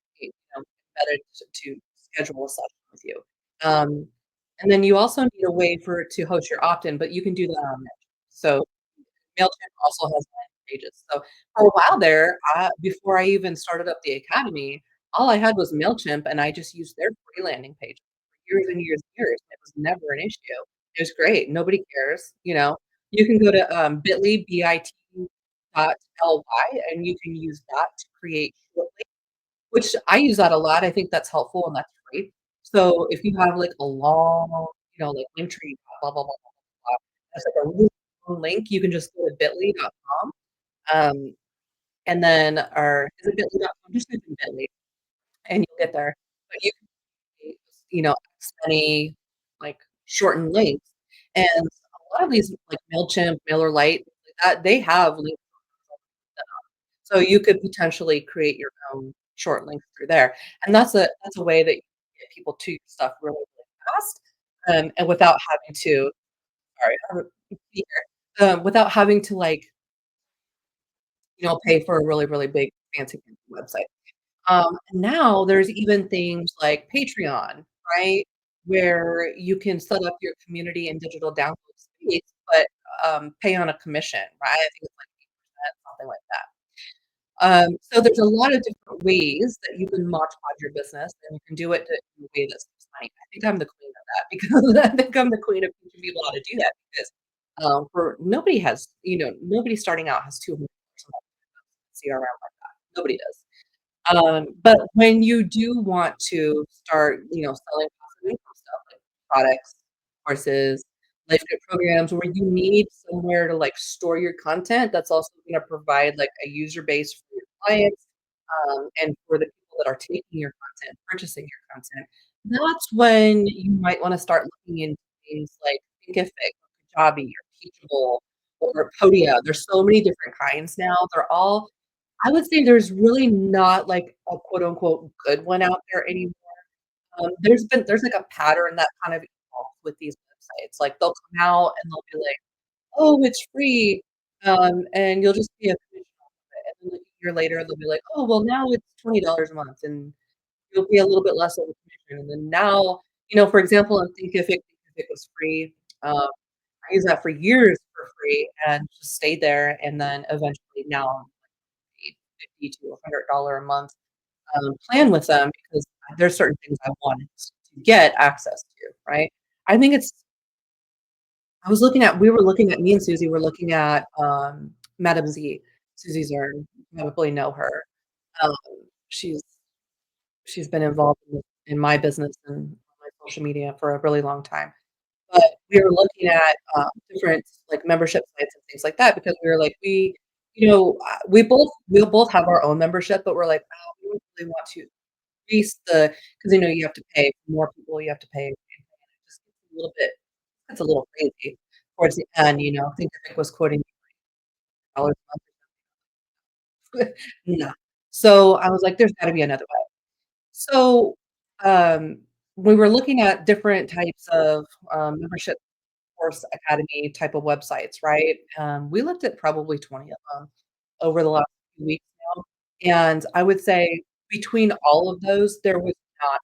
better to schedule a session with you. Um, and then you also need a way for it to host your opt-in, but you can do that on Mailchimp. So Mailchimp also has landing pages. So for a while there, before I even started up the academy, all I had was Mailchimp, and I just used their free landing page for years and years and years. It was never an issue. It was great. Nobody cares, you know? You can go to, bit.ly, bit.ly, and you can use that to create short which I use that a lot, I think that's helpful and that's free. So, if you have, like, a long, like, Linktree, blah, blah, blah, blah, blah, blah, that's, like, a really long link, you can just go to bit.ly.com, and then or is it bit.ly.com? Just type in bit.ly, and you'll get there. But you can create, X many, like, shortened links, and a lot of these, like, Mailchimp, MailerLite, things like that, they have links so you could potentially create your own short links through there, and that's a way that you can get people to your stuff really, really fast, and without having to sorry, be here, without having to, like, pay for a really, really big fancy website. Now there's even things like Patreon, right? Where you can set up your community and digital download space, but, pay on a commission, right? I think it's like 8%, something like that. So there's a lot of different ways that you can modify your business, and you can do it in a way that saves money. I think I'm the queen of that because I think I'm the queen of teaching people how to do that because, for nobody starting out has $200 a month to CRM like that. Nobody does. But when you do want to start, selling passive income stuff like products, courses, life kit programs where you need somewhere to, like, store your content that's also gonna provide, like, a user base for your clients, and for the people that are taking your content, purchasing your content, that's when you might wanna start looking into things like Thinkific, or Kajabi, or Teachable, or Podia. There's so many different kinds now. They're all I would say there's really not, like, a quote, unquote, "good one" out there anymore. There's, like, a pattern that kind of evolves with these websites, like, they'll come out and they'll be like, "Oh, it's free," and you'll just see a commission off of it, and then, like, a year later, they'll be like, "Oh, well, now it's $20 a month," and you'll be a little bit less of a commission, and then now for example, on Thinkific was free, I used that for years for free and just stayed there, and then eventually now paid $50 to $100 a month, plan with them because there's certain things I wanted to get access to, right? I think it's we were looking at me and Susie were looking at, Madam Z, Susie Zern, you probably know her. Um, she's she's been involved in my business and my social media for a really long time. But we were looking at, different, like, membership sites and things like that because we were like, we both have our own membership, but we're like, "Wow, we don't really want to increase the" 'cause, you have to pay for more people, you have to pay, and it just gets a little bit it's a little crazy towards the end, I think Epic was quoting dollars a month. No. So, I was like, "There's gotta be another way." So, um, we were looking at different types of, membership course academy type of websites, right? We looked at probably 20 of them over the last few weeks now, and I would say between all of those, there was not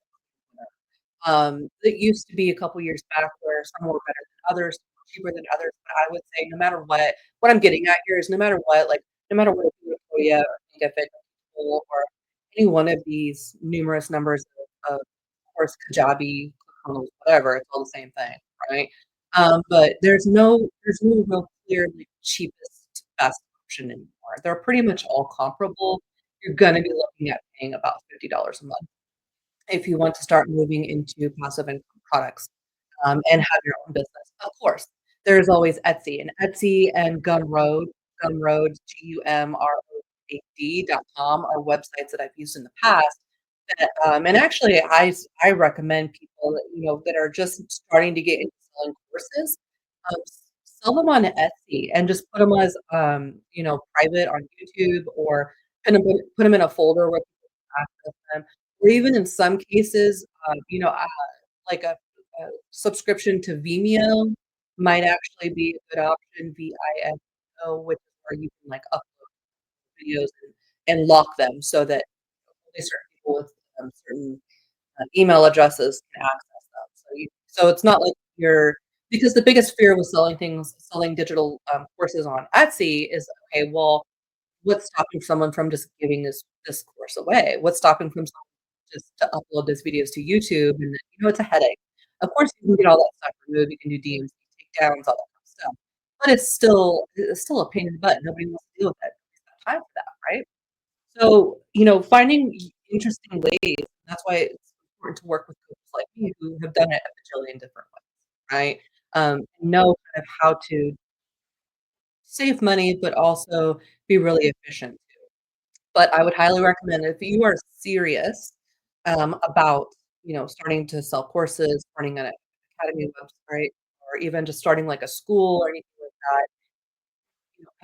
it used to be a couple years back where some were better than others, cheaper than others, but I would say no matter what I'm getting at here is no matter what, like, no matter what if you go Toya or Think of It or any one of these numerous numbers of course, Kajabi, ClickFunnels, whatever, it's all the same thing, right? But there's no real clear, like, cheapest, best option anymore. They're pretty much all comparable. You're gonna be looking at paying about $50 a month if you want to start moving into passive income products, and have your own business. Of course, there's always Etsy, and Etsy and Gumroad, Gumroad.com are websites that I've used in the past that, and actually I recommend people that, that are just starting to get into selling courses, sell them on Etsy and just put them as, private on YouTube or put them in a folder where people can access them, or even in some cases, like a subscription to Vimeo might actually be a good option, Vimeo, which is where you can, like, upload videos and lock them so that only certain people with, certain, email addresses can access them. So it's not like you're because the biggest fear with selling digital, courses on Etsy is, okay, well, what's stopping someone from just giving this course away? What's stopping from someone just to upload those videos to YouTube, and then, it's a headache. Of course, you can get all that stuff removed, you can do DMC takedowns, all that kind of stuff, but it's still a pain in the butt, nobody wants to deal with it. Nobody's got time for that, right? So, finding interesting ways, that's why it's important to work with coaches like me who have done it a bajillion different ways, right? Know kind of how to save money, but also be really efficient. But I would highly recommend if you are serious, about, starting to sell courses, starting an academy website, or even just starting like a school or anything like that,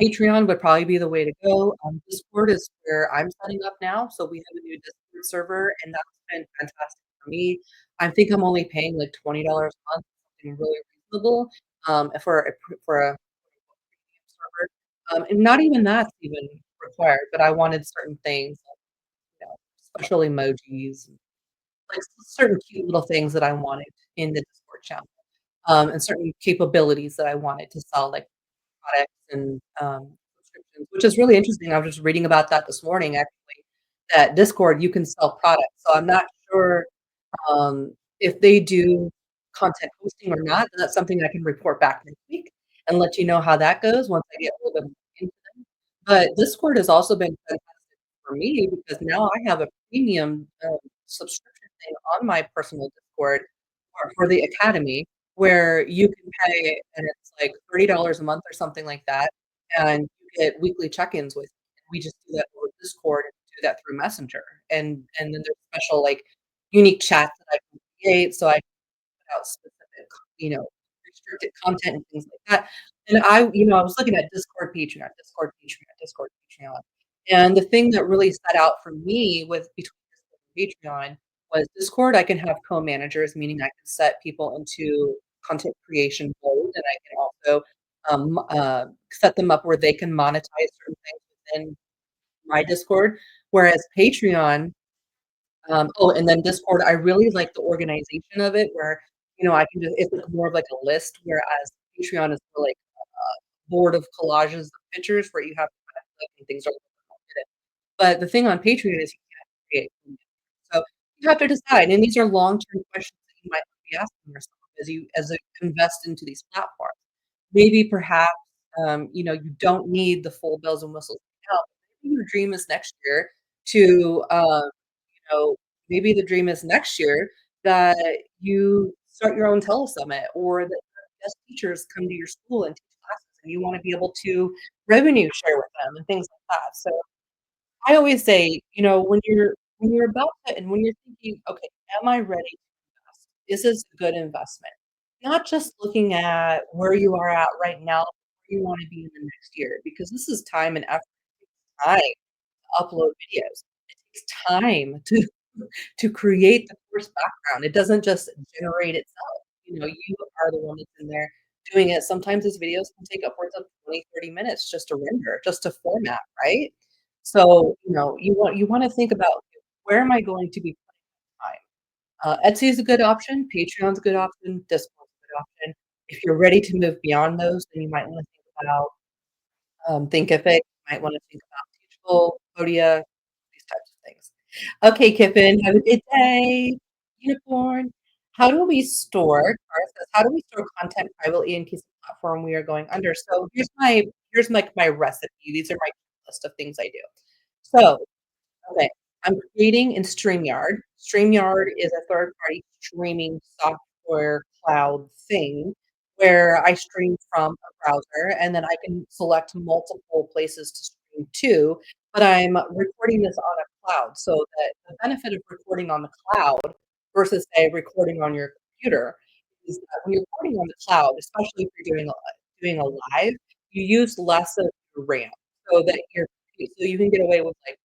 Patreon would probably be the way to go. Discord is where I'm setting up now, so we have a new Discord server, and that's been fantastic for me. I think I'm only paying like $20 a month, something really reasonable, for a premium server, and not even that's even required, but I wanted certain things, like, special emojis, like certain cute little things that I wanted in the Discord channel, and certain capabilities that I wanted to sell, like products and, subscriptions, which is really interesting. I was just reading about that this morning, actually, that Discord, you can sell products. So I'm not sure, if they do content hosting or not, and that's something I can report back next week and let you know how that goes once I get a little bit more into them. But Discord has also been fantastic for me because now I have a premium, subscription thing on my personal Discord for the academy where you can pay and it's like $30 a month or something like that, and you get weekly check-ins with me. We just do that over Discord and do that through Messenger, and then there's special, like, unique chats that I can create, so I put out specific, restricted content and things like that. And I was looking at Discord, Patreon, Discord, Patreon, Discord, Patreon. And the thing that really set out for me with between Discord and Patreon was Discord, I can have co-managers, meaning I can set people into content creation mode, and I can also, set them up where they can monetize certain things within my Discord. Whereas Patreon, and then Discord, I really like the organization of it where, I can just it's like more of like a list, whereas Patreon is more like a board of collages of pictures where you have to kind of click and things are a little bit more hidden. But the thing on Patreon is you can't create content. So you have to decide, and these are long-term questions that you might be asking yourself as you invest into these platforms. Maybe perhaps, you don't need the full bells and whistles now. Maybe your dream is next year to, know, maybe the dream is next year that you start your own telesummit or that guest teachers come to your school and teach classes and you wanna be able to revenue share with them and things like that. So I always say, when you're about to and when you're thinking, "Okay, am I ready to invest? Is this a good investment?" Not just looking at where you are at right now, but where you wanna be in the next year, because this is time and effort. It takes time to upload videos. It takes time to to create the course background. It doesn't just generate itself. You are the one that's in there doing it. Sometimes these videos can take upwards of 20, 30 minutes just to render, just to format, right? So, you wanna think about, where am I going to be putting time? Etsy is a good option, Patreon's a good option, Discord's a good option. If you're ready to move beyond those, then you might wanna think about, Thinkific, you might wanna think about Teachable, Podia, these types of things. Okay, Kiffin, have a good day. Unicorn. How do we store content privately in case the platform we are going under? So here's my recipe. These are my list of things I do. So okay. I'm creating in StreamYard. StreamYard is a third-party streaming software cloud thing where I stream from a browser, and then I can select multiple places to stream to, but I'm recording this on a cloud, so that the benefit of recording on the cloud versus, say, recording on your computer is that when you're recording on the cloud, especially if you're doing a live, you use less of your RAM so that you can get away with, like,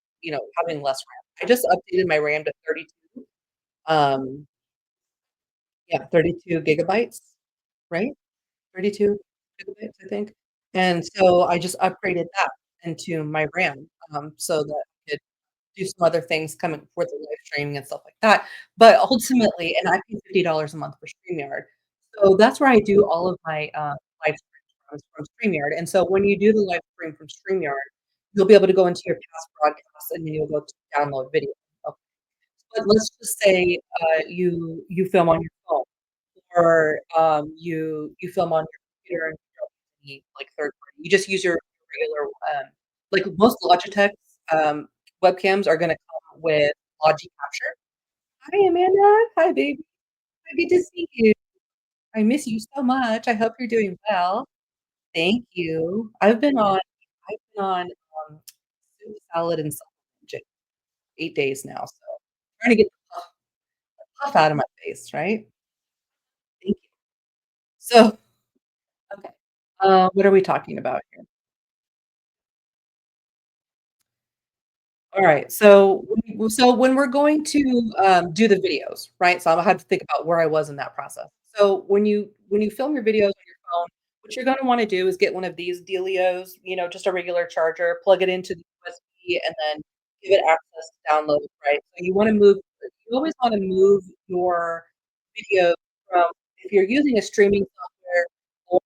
having less RAM. I just updated my RAM to 32, um, yeah, 32 gigabytes, right? 32 gigabytes, I think, and so I just upgraded that into my RAM, so that I could do some other things coming for the live streaming and stuff like that, but ultimately and I pay $50 a month for StreamYard, so that's where I do all of my, live streams from StreamYard, and so when you do the live stream from StreamYard, you'll be able to go into your past broadcasts, and then you'll go to download video. Okay. But let's just say, you film on your phone or, you film on your computer and you don't use any, like, third party. You just use your regular, like, most Logitech's, webcams are gonna come with Logi Capture. Hi, Amanda. Hi, baby. Good to see you. I miss you so much. I hope you're doing well. Thank you. I've been on, soup, salad, and sausage 8 days now, so trying to get the puff out of my face, right? Thank you. So, okay, what are we talking about here? Alright, so when we're going to, do the videos, right? So I had to think about where I was in that process. So when you film your videos on your phone, what you're gonna wanna do is get one of these dealios, just a regular charger, plug it into the USB, and then give it access to download, right? So you always wanna move your video from if you're using a streaming software or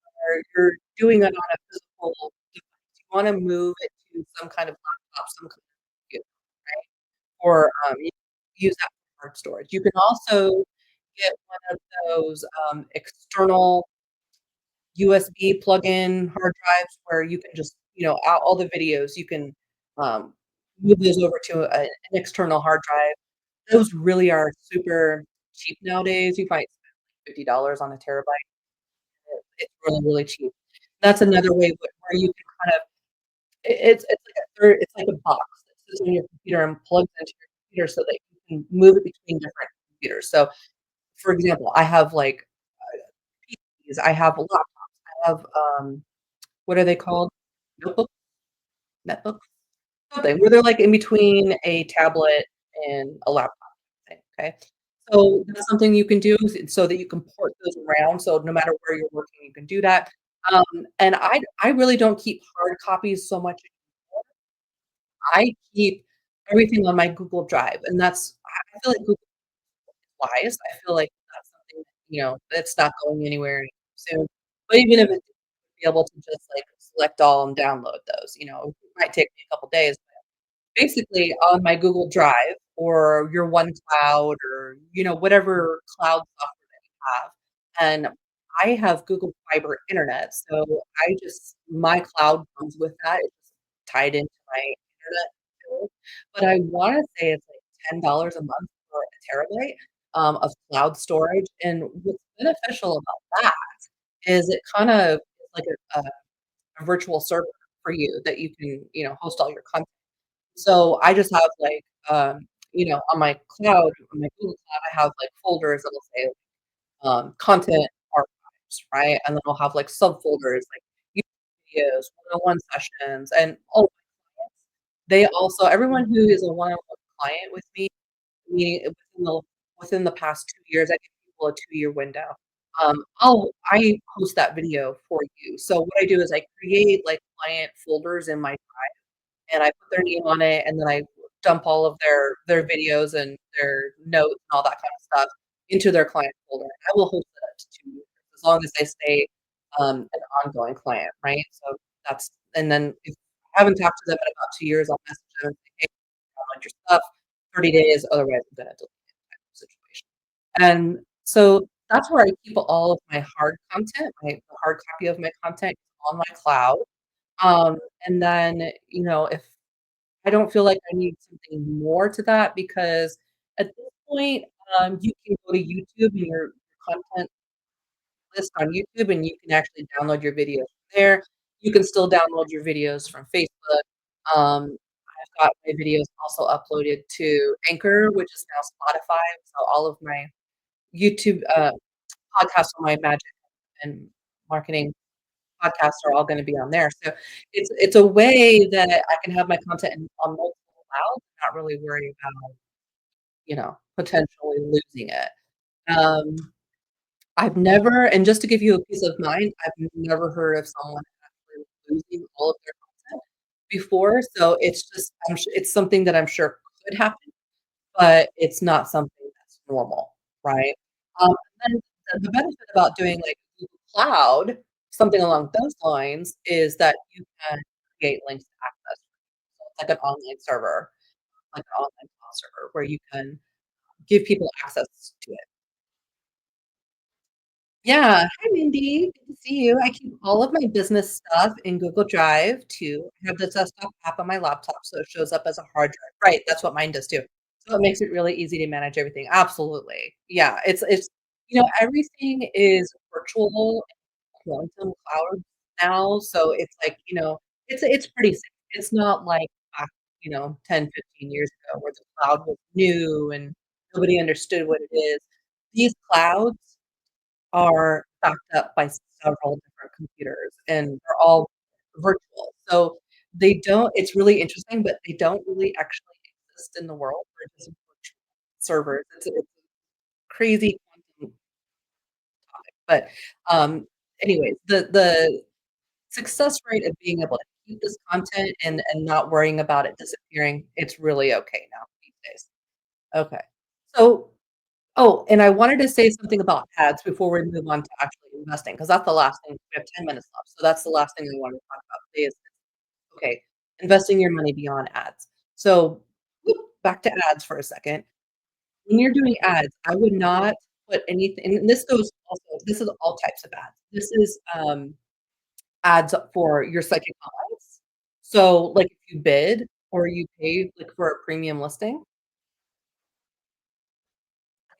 you're doing it on a physical device, you wanna move it to some kind of laptop, some kind of computer, right? Or, you use that for hard storage. You can also get one of those, external USB plug-in hard drives where you can just, all the videos, you can, um, move those over to an external hard drive. Those really are super cheap nowadays. You might spend like $50 on a terabyte. It's really, really cheap. That's another way where you can kind of it's like a box that sits on your computer and plugs into your computer so that you can move it between different computers. So, for example, I have, like, PCs, I have laptops, I have, what are they called? Notebooks? Netbooks? Something where they're, like, in between a tablet and a laptop thing, okay? So, that's something you can do so that you can port those around, so no matter where you're working, you can do that. And I really don't keep hard copies so much anymore. I keep everything on my Google Drive, and I feel like Google is wise. I feel like that's something that's not going anywhere anytime soon. But even if it be able to just, like, select all and download those, it might take me a couple days. Basically, on my Google Drive or your OneCloud or, whatever cloud software that you have, and I have Google Fiber Internet, so my cloud comes with that, it's just tied into my internet bill, but I wanna say it's like $10 a month for a terabyte, of cloud storage, and what's beneficial about that is it kinda is like a virtual server for you that you can, host all your content. So I just have like, on my cloud, on my Google Cloud, I have like folders that'll say, content archives, right? And then I'll have like subfolders like YouTube videos, one-on-one sessions, and all my clients, they also everyone who is a one-on-one client with me meaning within the past 2 years, I give people a 2-year window. I post that video for you. So what I do is I create, like, client folders in my and I put their name on it, and then I dump all of their videos and their notes and all that kind of stuff into their client folder. I will host it up to 2 years as long as they stay, an ongoing client, right? So that's and then if I haven't talked to them in about 2 years, I'll message them and say, "Hey, download your stuff, 30 days, otherwise I'm gonna delete it," type of situation. And so that's where I keep all of my hard content, the hard copy of my content on my cloud. Um, and then, if I don't feel like I need something more to that because at this point, you can go to YouTube and your content list on YouTube, and you can actually download your videos from there. You can still download your videos from Facebook. I've got my videos also uploaded to Anchor, which is now Spotify, so all of my YouTube, podcasts on my magic and marketing podcasts are all gonna be on there. So it's a way that I can have my content on multiple clouds, and not really worry about, potentially losing it. Um, I've never and just to give you a peace of mind, I've never heard of someone actually losing all of their content before, so it's just it's something that I'm sure could happen, but it's not something that's normal, right? And then the benefit about doing, like, Google Cloud, something along those lines, is that you can create links to access. So it's like an online server, like an online file server where you can give people access to it. Yeah. Hi, Mindy. Good to see you. I keep all of my business stuff in Google Drive too. I have the desktop app on my laptop, so it shows up as a hard drive. Right, that's what mine does too. So it makes it really easy to manage everything. Absolutely. Yeah, everything is virtual quantum cloud now, so it's like, it's pretty safe. It's not like back, 10, 15 years ago where the cloud was new and nobody understood what it is. These clouds are backed up by several different computers, and they're all virtual. So they don't it's really interesting, but they don't really actually exist in the world. They're just virtual servers. It's crazy quantum topic. But, anyways, the success rate of being able to keep this content and not worrying about it disappearing, it's really okay now these days. Okay. So and I wanted to say something about ads before we move on to actually investing, because that's the last thing. We have 10 minutes left, so that's the last thing I wanted to talk about today is, okay, investing your money beyond ads. So, whoop, back to ads for a second. When you're doing ads, I would not put anything and this is all types of ads. This is, ads for your psychic eyes. So, like, if you bid or you pay, like, for a premium listing,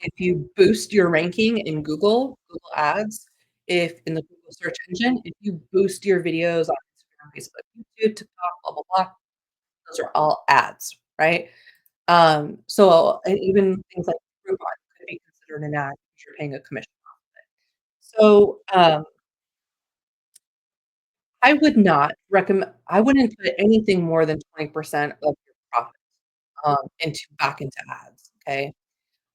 if you boost your ranking in Google Ads, if in the Google search engine, if you boost your videos on Instagram, Facebook, YouTube, TikTok, blah, blah, blah, those are all ads, right? So and even things like Groupon could be considered an ad if you're paying a commission. So, I wouldn't put anything more than 20% of your profits, back into ads, okay?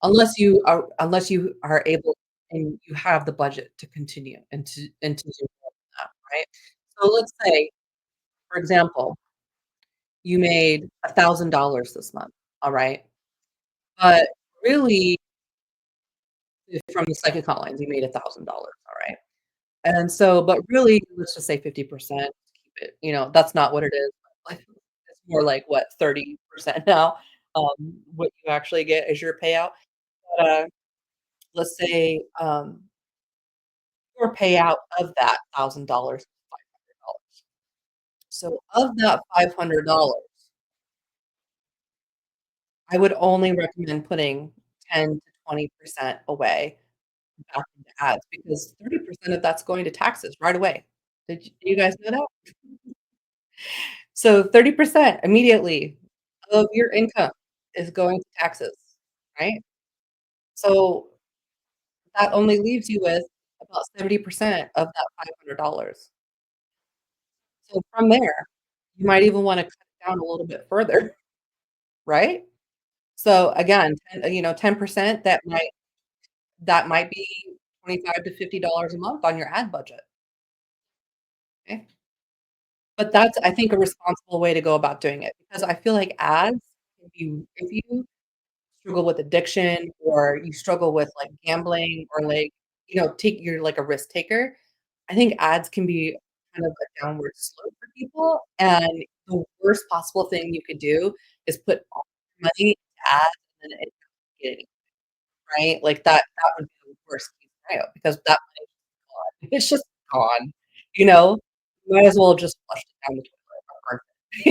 Unless you are able and you have the budget to continue and to do more than that, right? So let's say, for example, you made $1,000 this month, all right? But really, if from the second hotlines, you made $1,000, all right? And so but really, let's just say 50%, keep it that's not what it is. Like, it's more like, what, 30% now, what you actually get as your payout. But, let's say, your payout of that $1,000 is $500. So of that $500, I would only recommend putting 10 to 20% away back into ads because 30% of that's going to taxes right away. Did you guys know that? So 30% immediately of your income is going to taxes, right? So that only leaves you with about 70% of that $500. So from there, you might even wanna cut it down a little bit further, right? So again, 10%, that might be 25 to $50 a month on your ad budget, okay? But that's, I think, a responsible way to go about doing it because I feel like ads, if you struggle with addiction or you struggle with, like, gambling or, like, you're, like, a risk taker, I think ads can be kind of a downward slope for people, and the worst possible thing you could do is put all your money into ads and then it not get any, right? Like, that would be the worst case scenario because that money is gone. It's just gone, you know? Might as well just flush it down the toilet or burn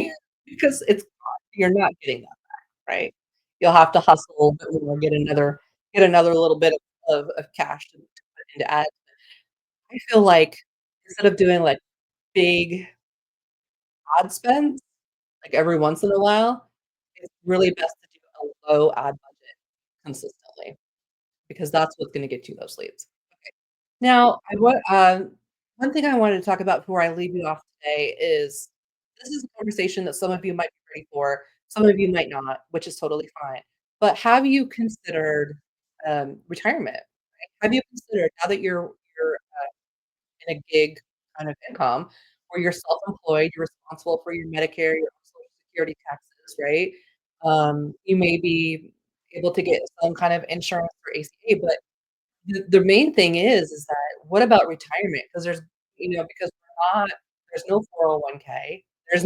it because it's gone. You're not getting that, right? You'll have to hustle a little bit more, get another little bit of cash to put into ads. I feel like instead of doing, like, big ad spends, like, every once in a while, it's really best to do a low ad budget consistently because that's what's gonna get you those leads. Okay. Now, one thing I wanted to talk about before I leave you off today is this is a conversation that some of you might be ready for, some of you might not, which is totally fine. But have you considered, retirement? Have you considered now that you're in a gig kind of income where you're self-employed, you're responsible for your Medicare, your Social Security taxes, right? You may be able to get some kind of insurance for ACA, but the main thing is that what about retirement? Because there's no 401k, there's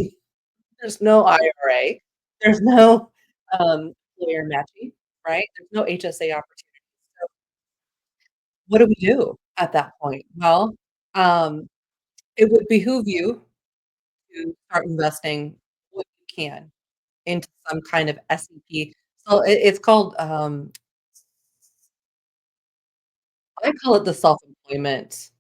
there's no IRA, there's no, employer matching, right? There's no HSA opportunities. So what do we do at that point? Well, um, it would behoove you to start investing what you can into some kind of SEP. So it's called, I call it the self-employment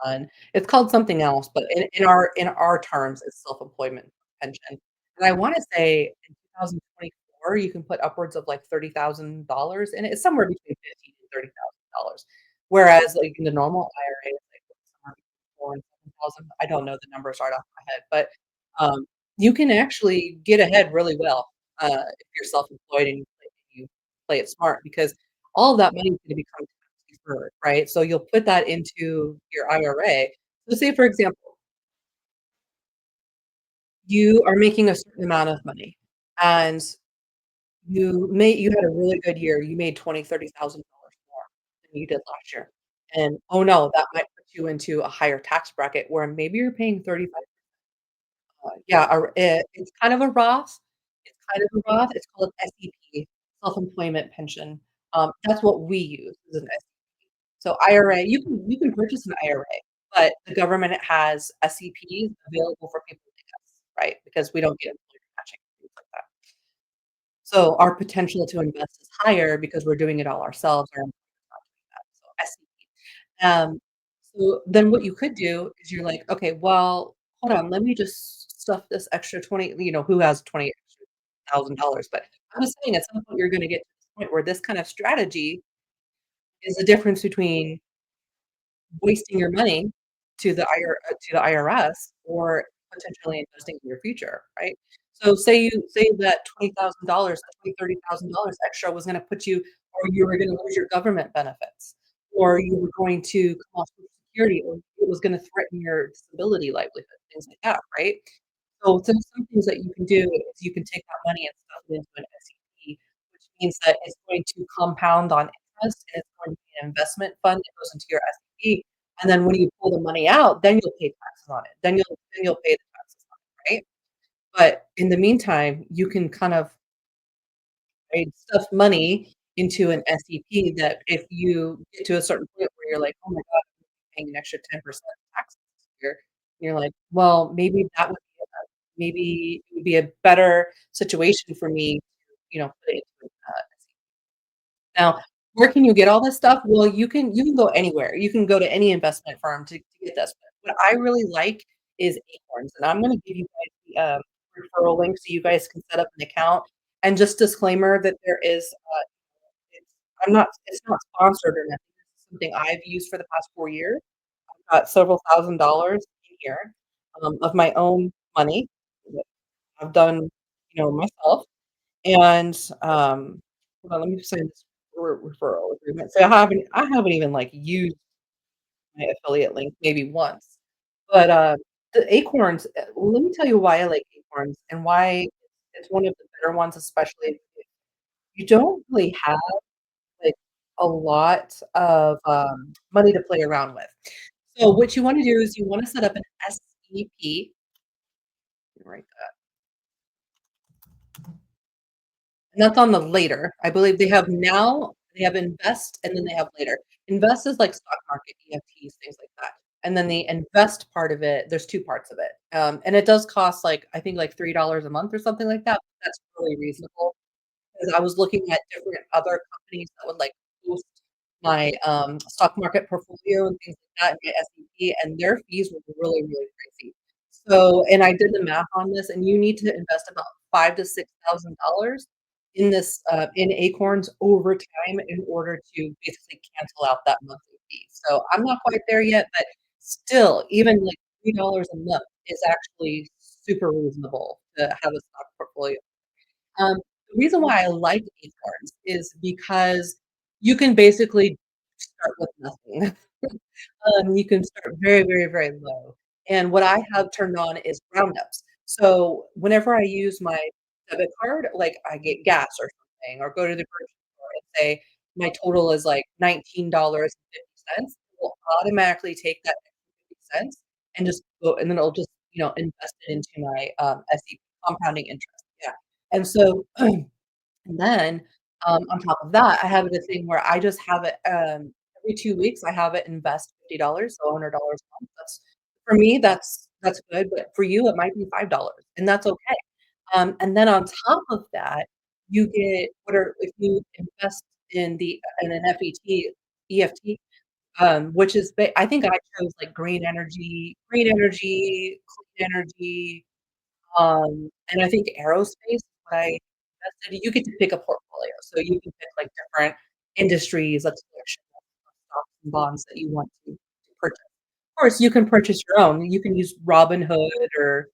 fund. It's called something else, but in our terms, it's self-employment pension. And I wanna say in 2024, you can put upwards of, like, $30,000 in it. It's somewhere between 15 and $30,000. Whereas, like, in the normal IRA, it's, like, somewhere between 4 and 7,000. I don't know the numbers right off my head, but, um, you can actually get ahead really well, if you're self-employed and you play it smart because all of that money is gonna become tax deferred, right? So you'll put that into your IRA. So say, for example, you are making a certain amount of money, and you had a really good year. You made 20, $30,000 more than you did last year. And, oh, no, that might put you into a higher tax bracket where maybe you're paying 35. Yeah, it's kind of a Roth. It's called SEP, self-employment pension. That's what we use is an SEP. So IRA, you can purchase an IRA, but the government has SEPs available for people like us, right? Because we don't get employer matching, things like that. So our potential to invest is higher because we're doing it all ourselves, our employer's not doing that, so SEP. So then what you could do is you're like, "Okay, well, hold on, let me just stuff this extra 20," who has 20 extra $1,000, but I'm just saying at some point you're gonna get to this point where this kind of strategy is the difference between wasting your money to the IRS or potentially investing in your future, right? So say that $20,000, that $30,000 extra was gonna put you or you were gonna lose your government benefits, or you were going to come off Social Security, or it was gonna threaten your disability livelihood, things like that, right? So some things that you can do is you can take that money and stuff it into an SEP, which means that it's going to compound on interest, and it's going to be an investment fund that goes into your SEP, and then when you pull the money out, then you'll pay taxes on it. Then you'll pay the taxes on it, right? But in the meantime, you can kind of, right, stuff money into an SEP that if you get to a certain point where you're like, "Oh my god, I'm paying an extra 10% taxes this year," and you're like, "Well, maybe it would be a better situation for me to, put it into an SEP." Now, where can you get all this stuff? Well, you can go anywhere. You can go to any investment firm to get this. But what I really like is Acorns, and I'm gonna give you guys the, referral link so you guys can set up an account. And just disclaimer that there is, it's it's not sponsored or nothing. This is something I've used for the past 4 years. I've got several thousand dollars in here, of my own money that I've done, myself. And, hold on, let me sign this referral agreement. So I haven't even, like, used my affiliate link maybe once. But, the Acorns, let me tell you why I like Acorns and why it's one of the better ones, especially if you don't really have, like, a lot of, money to play around with. So what you wanna do is you wanna set up an SEP, right, and that's on the later. I believe they have now, they have invest, and then they have later. Invest is like stock market, EFTs, things like that. And then the invest part of it, there's 2 parts of it. And it does cost, like, I think, like, $3 a month or something like that. That's really reasonable. 'Cause I was looking at different other companies that would, like, boost my, stock market portfolio and things like that in my S&P, and their fees were really, really crazy. So and I did the math on this, and you need to invest about 5 to $6,000 in this, in Acorns over time in order to basically cancel out that monthly fee. So I'm not quite there yet, but still, even, like, $3 a month is actually super reasonable to have a stock portfolio. The reason why I like acorns is because you can basically start with nothing. You can start very, very, very low, and what I have turned on is roundups. So, whenever I use my debit card, like, I get gas or something, or go to the grocery store and say my total is, like, $19.50, it will automatically take that extra 50 cents and just go and then it'll just, invest it into my, SEP, compounding interest, yeah, and so and then, on top of that, I have it a thing where I just have it, every 2 weeks, I have it invest $50, so $100 a month. That's for me, that's good, but for you, it might be $5, and that's okay. And then on top of that, you get what are if you invest in an EFT, which is I think I chose, like, green energy, clean energy, and I think aerospace, when I invested you get to pick a portfolio, so you can pick, like, different industries, a collection of stocks and bonds that you want to purchase. Of course, you can purchase your own. You can use Robinhood or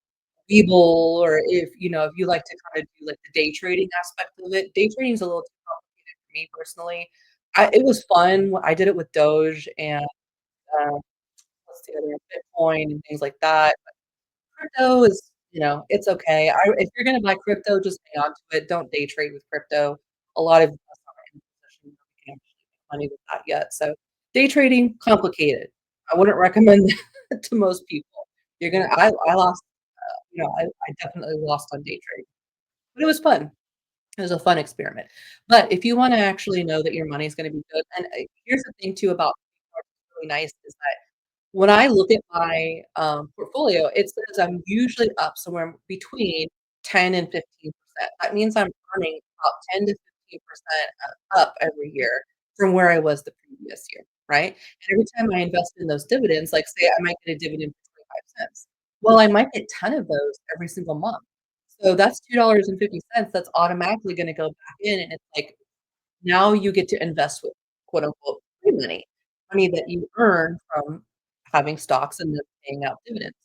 Webull, or if you like to kinda do, like, the day trading aspect of it. Day trading is a little too complicated for me personally. It was fun. I did it with Doge and, uh, what's the other one? Bitcoin and things like that. Crypto is, it's okay. If you're gonna buy crypto, just hang on to it. Don't day trade with crypto. A lot of us aren't in a position where we can actually make money with that yet. So, day trading, complicated. I wouldn't recommend that to most people. I lost, I definitely lost on day trading, but it was fun. It was a fun experiment. But if you wanna actually know that your money is gonna be good, and, here's the thing too about what's really nice is that when I look at my, portfolio, it says I'm usually up somewhere between 10 and 15%. That means I'm earning about 10 to 15% up every year from where I was the previous year, right? And every time I invest in those dividends, like, say I might get a dividend for 25 cents. Well, I might get 10 of those every single month. So that's $2.50 that's automatically gonna go back in, and it's like now you get to invest with quote unquote "free money," money that you earn from having stocks and then paying out dividends.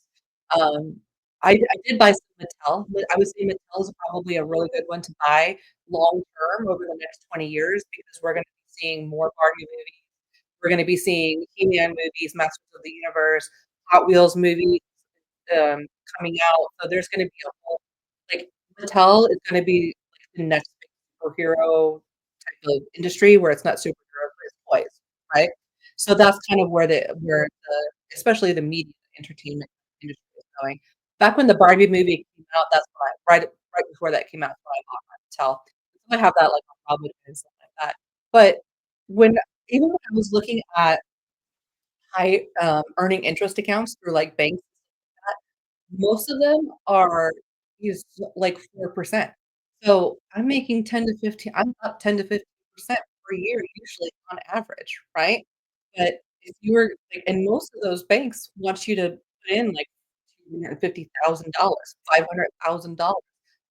Um, I did buy some Mattel, but I would say Mattel is probably a really good one to buy long term over the next 20 years because we're gonna be seeing more Barbie movies. We're gonna be seeing He-Man movies, Masters of the Universe, Hot Wheels movies, um, coming out. So there's gonna be a whole like, Mattel is gonna be, like, the next big superhero type of industry where it's not superheroes, but it's toys, right? So that's kind of where the especially the media entertainment industry is going. Back when the Barbie movie came out, that's when right before that came out, that's when I bought my Mattel. So I have that, like, on Robinhood and stuff like that. But when even when I was looking at high, earning interest accounts through, like, banks, most of them are is like 4%. So, I'm making 10 to 15 I'm up 10 to 15% per year usually on average, right? But if you were like and most of those banks want you to put in like $250,000, $500,000,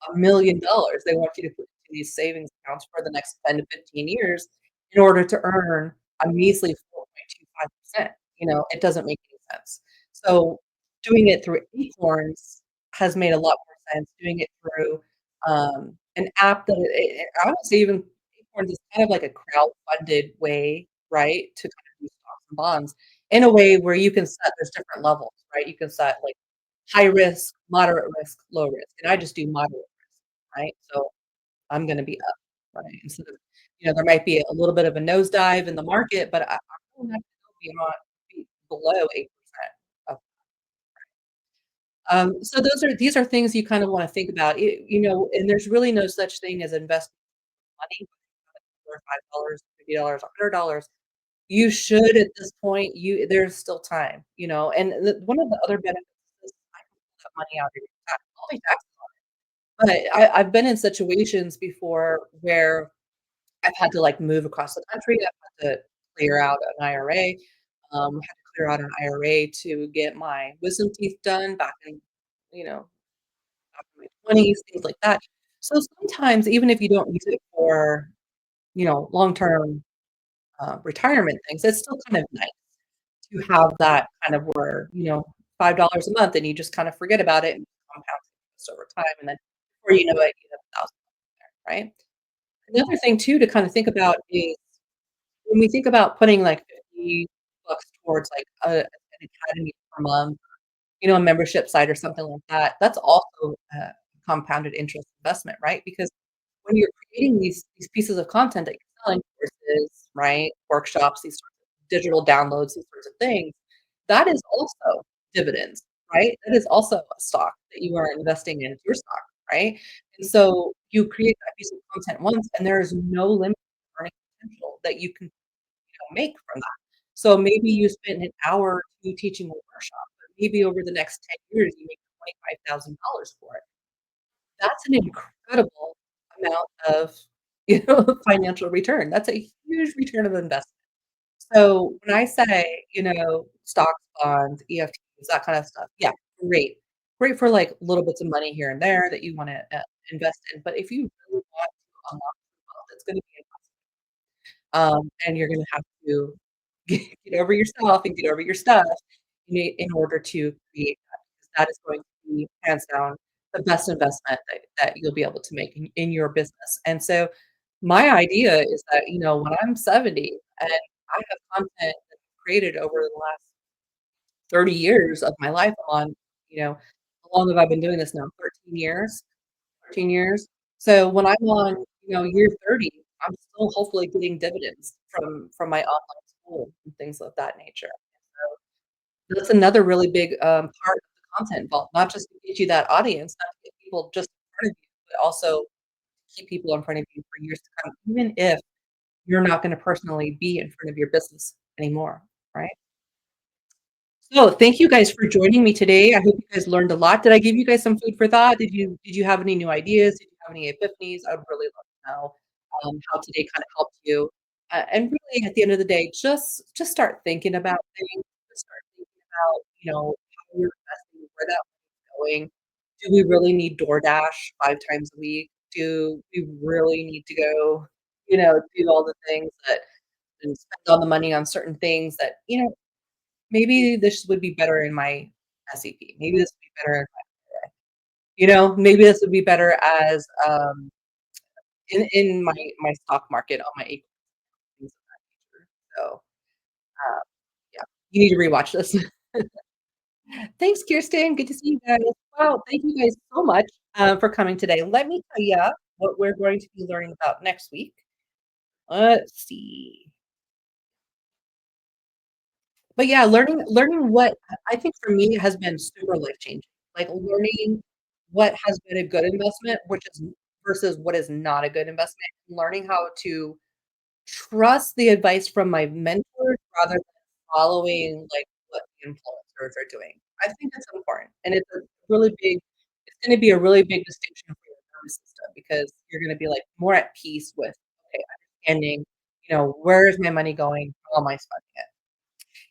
$1,000,000. They want you to put into these savings accounts for the next 10 to 15 years in order to earn a measly 4.25%. It doesn't make any sense. So, doing it through Acorns has made a lot more sense. Doing it through, um an app that I would say even Acorns is kind of like a crowd-funded way, right, to kind of do stocks and bonds in a way where you can set there's different levels, right? You can set, like, high risk, moderate risk, low risk, and I just do moderate risk, right? So, I'm gonna be up, right? Instead of there might be a little bit of a nosedive in the market, but I'm not gonna go be below 8% of so these are things you kind of wanna think about, and there's really no such thing as investing money, or $5, $50, $100. You should at this point, there's still time, and one of the other benefits is I can pull that money out of your tax I'll pay taxes on it, but I've been in situations before where I've had to, like, move across the country, I've had to clear out an IRA, had to clear out an IRA to get my wisdom teeth done back in my 20s, things like that. So sometimes even if you don't use it for, long-term, retirement things, it's still kind of nice to have that kind of where, $5 a month and you just kind of forget about it and compounds interest over time, and then before you know it, you have 1,000 there, right? Another thing too to kind of think about is when we think about putting like 50 bucks towards like an academy per month, a membership site or something like that, that's also a compounded interest investment, right? Because when you're creating these pieces of content that you're selling, courses, right, workshops, these sorts of digital downloads, these sorts of things, that is also dividends, right? That is also a stock that you are investing in, it's your stock, right? And so you create that piece of content once, and there is no limit to earning potential that you can, make from that. So maybe you spend an hour or 2 teaching a workshop, but maybe over the next 10 years, you make $25,000 for it. That's an incredible amount of, financial return. That's a huge return of investment. So, when I say, stocks, bonds, EFTs, that kind of stuff, yeah, great. Great for, like, little bits of money here and there that you wanna, invest in, but if you really want to unlock wealth, it's gonna be and you're gonna have to get over yourself and get over your stuff in order to create that, because that is going to be hands down the best investment that you'll be able to make in your business. And so my idea is that, when I'm 70 and I have content that I've created over the last 30 years of my life on, how long have I been doing this now? 13 years? 13 years. So when I'm on, year 30, I'm still hopefully getting dividends from my online school and things of that nature. So that's another really big, part of the content involved, not just to get you that audience, not to get people just in front of you, but also keep people in front of you for years to come, even if you're not gonna personally be in front of your business anymore, right? So, thank you guys for joining me today. I hope you guys learned a lot. Did I give you guys some food for thought? Did you have any new ideas? Did you have any epiphanies? I would really love to know, how today kinda helped you. And really, at the end of the day, just start thinking about things. Just start thinking about, how you're investing, where that money's going. Do we really need DoorDash 5 times a week? Do we really need to go, do all the things that and spend all the money on certain things that, maybe this would be better in my SEP. Maybe this would be better in my maybe this would be better as, in my stock market on my acres, things of that nature. So, uh, yeah, you need to rewatch this. Thanks, Kirsten. Good to see you guys. Wow, thank you guys so much, for coming today. Let me tell ya what we're going to be learning about next week. Let's see. But yeah, learning what I think for me has been super life changing. Like learning what has been a good investment, which is versus what is not a good investment, learning how to trust the advice from my mentors rather than following like what the influencers are doing. I think it's important. And it's gonna be a really big distinction for your nervous system because you're gonna be like more at peace with okay, understanding, where is my money going? How am I spending it?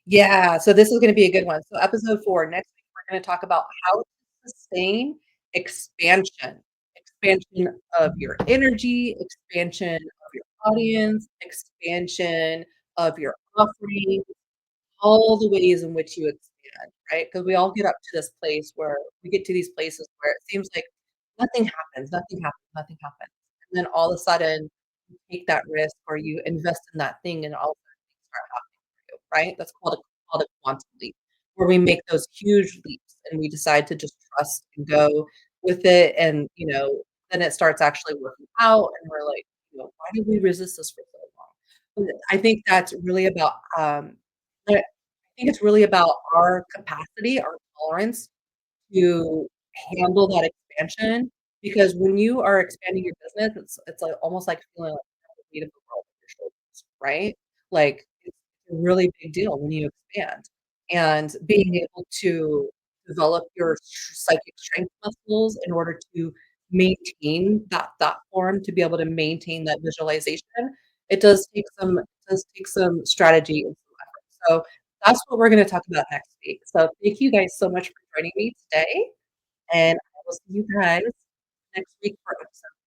Yeah, so this is gonna be a good one. So episode 4, next week, we're gonna talk about how to sustain expansion. Expansion of your energy, expansion of your audience, expansion of your offering, all the ways in which you expand, right? Because we all get up to this place where we get to these places where it seems like nothing happens, nothing happens, nothing happens. and then all of a sudden, you take that risk or you invest in that thing and all of a sudden things start happening for you, right? That's called a quantum leap, where we make those huge leaps and we decide to just trust and go with it and, then it starts actually working out and we're like, "Why did we resist this for so long?" But I think that's really about, I think it's really about our capacity, our tolerance to handle that expansion, because when you are expanding your business, it's, like, almost like feeling like you have the weight of the world on your shoulders, right? Like, it's a really big deal when you expand, and being able to develop your psychic strength muscles in order to maintain that thought form, to be able to maintain that visualization, it does take some strategy and some effort. So that's what we're gonna talk about next week. So thank you guys so much for joining me today, and I will see you guys next week for episode